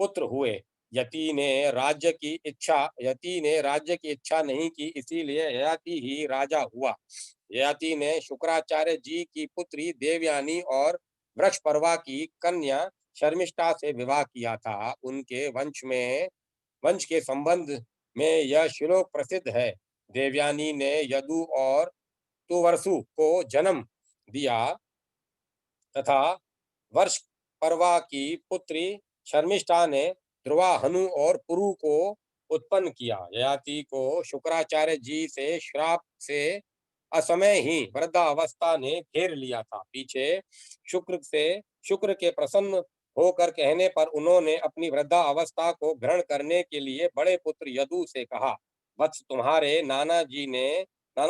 पुत्र हुए। यति ने राज्य की इच्छा नहीं की, इसीलिए ययाति ही राजा हुआ। ययाति ने शुक्राचार्य जी की पुत्री देवयानी और वृषपर्वा की कन्या शर्मिष्ठा से विवाह किया था। उनके वंश के संबंध में यह श्लोक प्रसिद्ध है। देवयानी ने यदु और तुवर्सु को जन्म दिया तथा वृषपर्वा की पुत्री शर्मिष्ठा ने ध्रुवाहनु और पुरु को उत्पन्न किया। ययाति को शुक्राचार्य जी से श्राप से असमय ही वृद्धावस्था ने घेर लिया था। पीछे शुक्र के प्रसन्न होकर कहने पर उन्होंने अपनी वृद्धावस्था को ग्रहण करने के लिए बड़े पुत्र यदु से कहा, वत्स, तुम्हारे नाना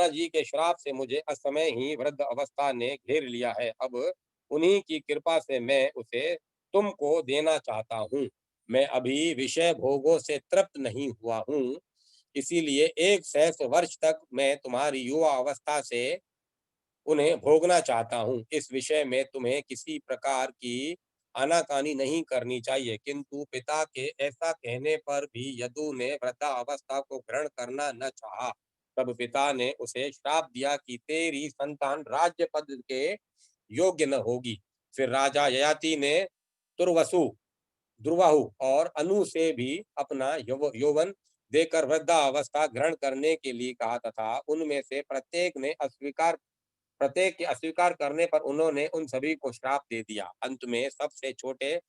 जी के श्राप से मुझे असमय ही वृद्ध अवस्था ने घेर लिया है। अब उन्हीं की कृपा से मैं उसे तुमको देना चाहता हूँ। मैं अभी विषय भोगों से तृप्त नहीं हुआ हूँ, इसीलिए 100 वर्ष तक मैं तुम्हारी युवा अवस्था से उन्हें भोगना चाहता हूँ। इस विषय में तुम्हें किसी प्रकार की आनाकानी नहीं करनी चाहिए। किंतु पिता के ऐसा कहने पर भी यदु ने वृद्धावस्था को ग्रहण करना न चाहा। तब पिता ने उसे श्राप दिया कि तेरी संतान राज्य पद के योग्य न होगी। फिर राजा ययाति ने तुर्वसु, ध्रुवाहु और अनु से भी अपना यौवन देकर वृद्धावस्था ग्रहण करने के लिए कहा तथा उनमें से प्रत्येक के अस्वीकार करने पर उन्होंने उन सभी को श्राप दे दिया। अंत में सबसे छोटे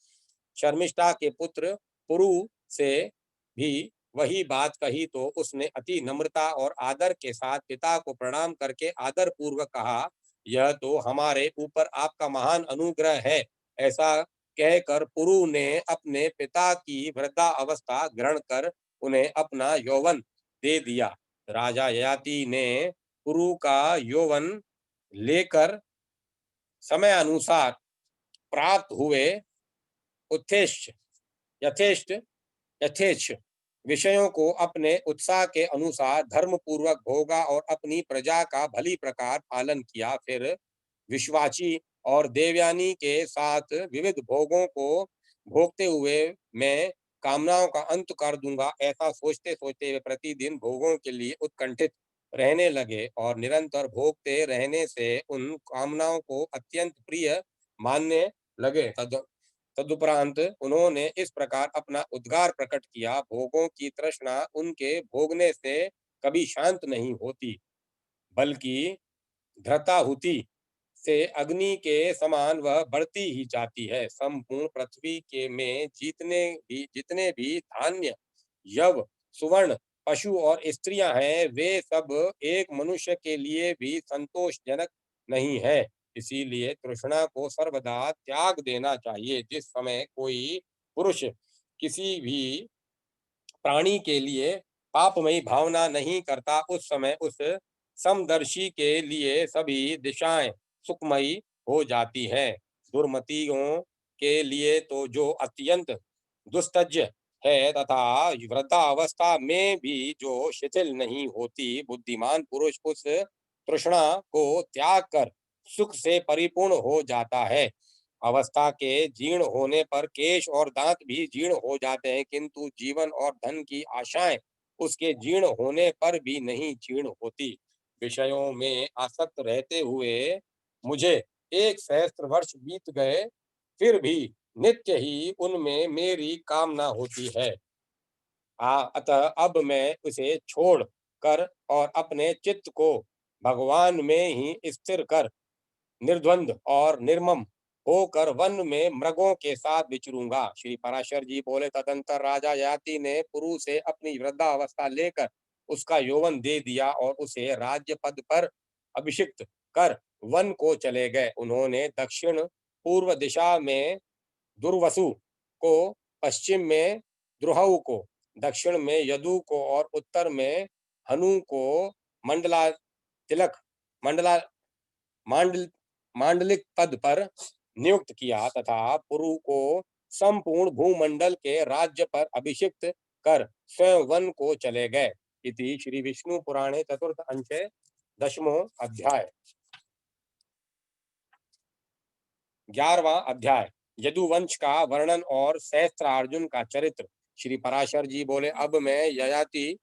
शर्मिष्ठा के पुत्र पुरु से भी वही बात कही तो उसने अति नम्रता और आदर के साथ पिता को प्रणाम करके आदर पूर्वक कहा, यह तो हमारे ऊपर आपका महान अनुग्रह है। ऐसा कहकर पुरु ने अपने पिता की वृद्धा अवस्था ग्रहण कर उन्हें अपना यौवन दे दिया। राजा ययाति ने पुरु का यौवन लेकर समय अनुसार प्राप्त हुए उत्थेष्ट यथेष्ट यथेच्छ विषयों को अपने उत्साह के अनुसार धर्म पूर्वक भोगा और अपनी प्रजा का भली प्रकार पालन किया। फिर विश्वाची और देवयानी के साथ विविध भोगों को भोगते हुए मैं कामनाओं का अंत कर दूंगा, ऐसा सोचते सोचते वे प्रतिदिन भोगों के लिए उत्कंठित रहने लगे और निरंतर भोगते रहने से उन कामनाओं को अत्यंत प्रिय मानने लगे। तदुपरांत उन्होंने इस प्रकार अपना उद्गार प्रकट किया, भोगों की तृष्णा उनके भोगने से कभी शांत नहीं होती, बल्कि धृताहुति से अग्नि के समान वह बढ़ती ही जाती है। संपूर्ण पृथ्वी के में जितने भी धान्य, यव, सुवर्ण, पशु और स्त्रियां हैं, वे सब एक मनुष्य के लिए भी संतोषजनक नहीं है। इसीलिए तृष्णा को सर्वदा त्याग देना चाहिए। जिस समय कोई पुरुष किसी भी प्राणी के लिए पापमयी भावना नहीं करता, उस समय उस समदर्शी के लिए सभी दिशाएं सुखमयी हो जाती हैं। दुर्मतियों के लिए तो जो अत्यंत दुस्तज्य है तथा वृद्धावस्था में भी जो शिथिल नहीं होती, बुद्धिमान पुरुष उस तृष्णा को त्याग कर सुख से परिपूर्ण हो जाता है। अवस्था के जीर्ण होने पर केश और दांत भी जीर्ण हो जाते हैं, किंतु जीवन और धन की आशाएं उसके जीर्ण होने पर भी नहीं जीर्ण होती। विषयों में आसक्त रहते हुए मुझे 1 सहस्त्र वर्ष बीत गए, फिर भी नित्य ही उनमें मेरी कामना होती है। अतः अब मैं उसे छोड़ कर और अपने चित्त को भगवान में ही स्थिर कर निर्द्वंद और निर्मम होकर वन में मृगों के साथ विचरूंगा। श्री पराशर जी बोले, तदंतर राजा ययाति ने पुरु से अपनी वृद्धावस्था लेकर उसका यौवन दे दिया और उसे राज्य पद पर अभिषिक्त कर वन को चले गए। उन्होंने दक्षिण पूर्व दिशा में दुर्वसु को, पश्चिम में द्रुहु को, दक्षिण में यदु को और उत्तर में हनु को मंडला तिलक मंडला मांडल मांडलिक पद पर नियुक्त किया तथा पुरु को संपूर्ण भूमंडल के राज्य पर अभिषिक्त कर स्वयं वन को चले गए। इति श्री विष्णु पुराणे चतुर्थ अंशे दशमो अध्याय। 11वां अध्याय यदुवंश का वर्णन और सहस्त्रार्जुन का चरित्र। श्री पराशर जी बोले, अब मैं ययाति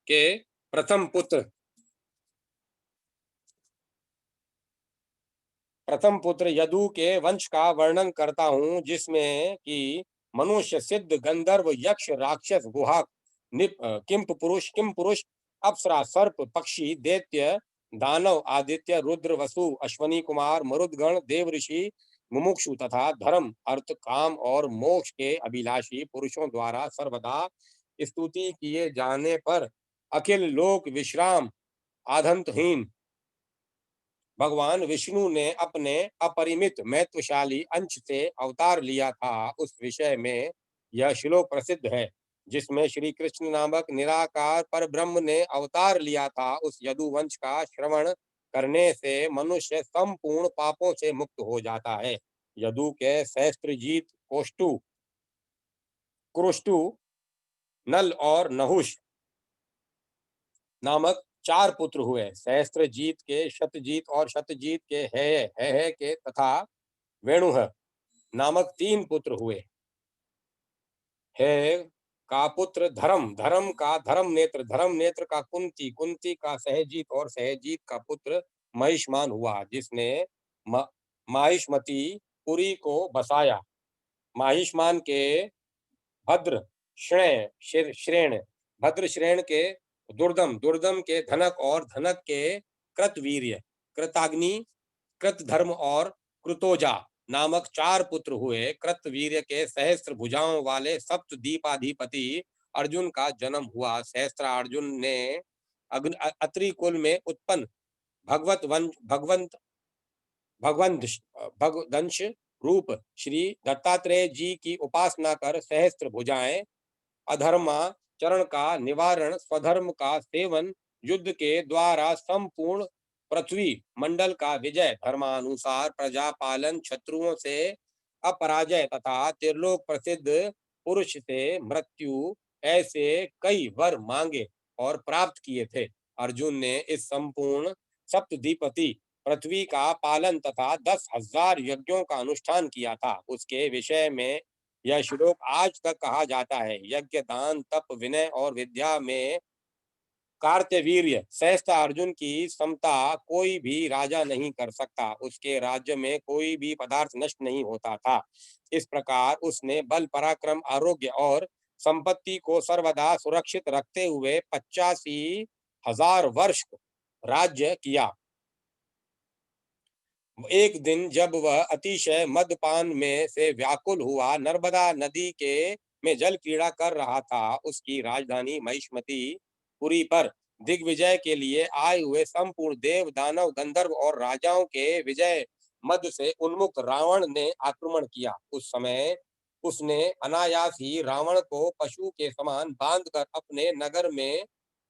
के प्रथम पुत्र यदु के वंश का वर्णन करता हूँ, जिसमें कि मनुष्य, सिद्ध, गंधर्व, यक्ष, राक्षस, गुहा, किम पुरुष, अप्सरा, सर्प, पक्षी, दैत्य, दानव, आदित्य, रुद्र, वसु, अश्वनी कुमार, मरुदगण, देव ऋषि, मुमुक्षु तथा धर्म, अर्थ, काम और मोक्ष के अभिलाषी पुरुषों द्वारा सर्वदा स्तुति किए जाने पर अखिल लोक विश्राम आधंतहीन भगवान विष्णु ने अपने अपरिमित महत्वशाली अंश से अवतार लिया था, उस विषय में यह श्लोक प्रसिद्ध है, जिसमें श्री कृष्ण नामक निराकार पर ब्रह्म ने अवतार लिया था। उस यदुवंश का श्रवण करने से मनुष्य संपूर्ण पापों से मुक्त हो जाता है। यदु के सहस्त्रजीत, कोष्टु, क्रुष्टु, नल और नहुष नामक 4 पुत्र हुए। सहस्त्रजीत के शतजीत और शतजीत के है के तथा वेणुह नामक 3 पुत्र हुए। है का पुत्र धर्म, धर्म का धर्म नेत्र का कुंती, कुंती का सहजीत और सहजीत का पुत्र महिष्मान हुआ, जिसने माहिष्मती पुरी को बसाया। माहिष्मान के भद्र श्रेण, भद्र श्रेण के दुर्दम, दुर्दम के धनक और धनक के कृतवीर्य, कृताग्नि, कृतधर्म और कृतोजा नामक 4 पुत्र हुए। कृतवीर्य के सहस्त्र भुजाओं वाले सप्तद्वीपाधिपति अर्जुन का जन्म हुआ। सहस्त्रार्जुन ने अत्रि कुल में उत्पन्न भगवंश रूप श्री दत्तात्रेय जी की उपासना कर सहस्त्र भुजाएं, अधर्माचरण का निवारण, स्वधर्म का सेवन, युद्ध के द्वारा संपूर्ण पृथ्वी मंडल का विजय, धर्मानुसार प्रजा पालन, शत्रुओं से अपराजय तथा त्रिलोक प्रसिद्ध पुरुष से मृत्यु, ऐसे कई वर मांगे और प्राप्त किए थे। अर्जुन ने इस संपूर्ण सप्तद्वीपति पृथ्वी का पालन तथा 10,000 यज्ञों का अनुष्ठान किया था। उसके विषय में यह श्लोक आज तक कहा जाता है। यज्ञ, दान, तप, विनय और विद्या में कार्तवीर्य सहस्त्र अर्जुन की समता कोई भी राजा नहीं कर सकता। उसके राज्य में कोई भी पदार्थ नष्ट नहीं होता था। इस प्रकार उसने बल, पराक्रम, आरोग्य और संपत्ति को सर्वदा सुरक्षित रखते हुए 85,000 वर्ष राज्य किया। एक दिन जब वह अतिशय मदपान में से व्याकुल हुआ नर्मदा नदी के में जल क्रीड़ा कर रहा था, उसकी राजधानी महिष्मती पुरी पर दिग्विजय के लिए आए हुए संपूर्ण देव, दानव, गंधर्व और राजाओं के विजय मद से उन्मुक्त रावण ने आक्रमण किया। उस समय उसने अनायास ही रावण को पशु के समान बांधकर अपने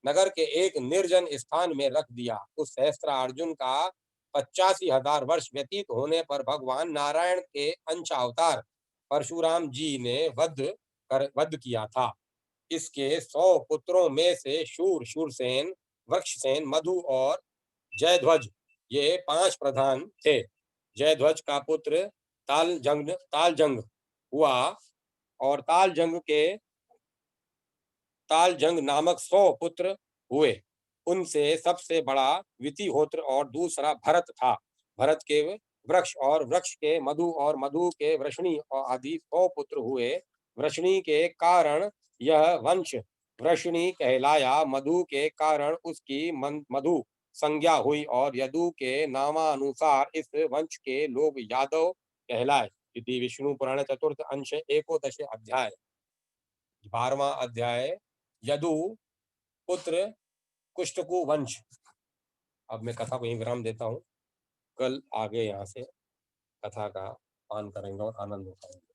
नगर के एक निर्जन स्थान में रख दिया। उस सहस्त्रार्जुन का 85,000 वर्ष व्यतीत होने पर भगवान नारायण के अंशावतार परशुराम जी ने वध किया था। इसके 100 पुत्रों में से शूरसेन, वृक्षसेन, मधु और जयध्वज ये 5 प्रधान थे। जयध्वज का पुत्र तालजंग हुआ और तालजंग नामक 100 पुत्र हुए। उनसे सबसे बड़ा वितिहोत्र और दूसरा भरत था। भरत के वृक्ष और वृक्ष के मधु और मधु के वृषणी और आदि 100 पुत्र हुए। वृषणी के कारण यह वंश वृषणी कहलाया। मधु के कारण उसकी मधु संज्ञा हुई और यदु के नामानुसार इस वंश के लोग यादव कहलाए। इति विष्णु पुराण चतुर्थ अंश एकोदश अध्याय। 12वां अध्याय यदु पुत्र कुष्टकु वंश। अब मैं कथा को यहीं विराम देता हूँ। कल आगे यहाँ से कथा का पान करेंगे और आनंद उठाएंगे।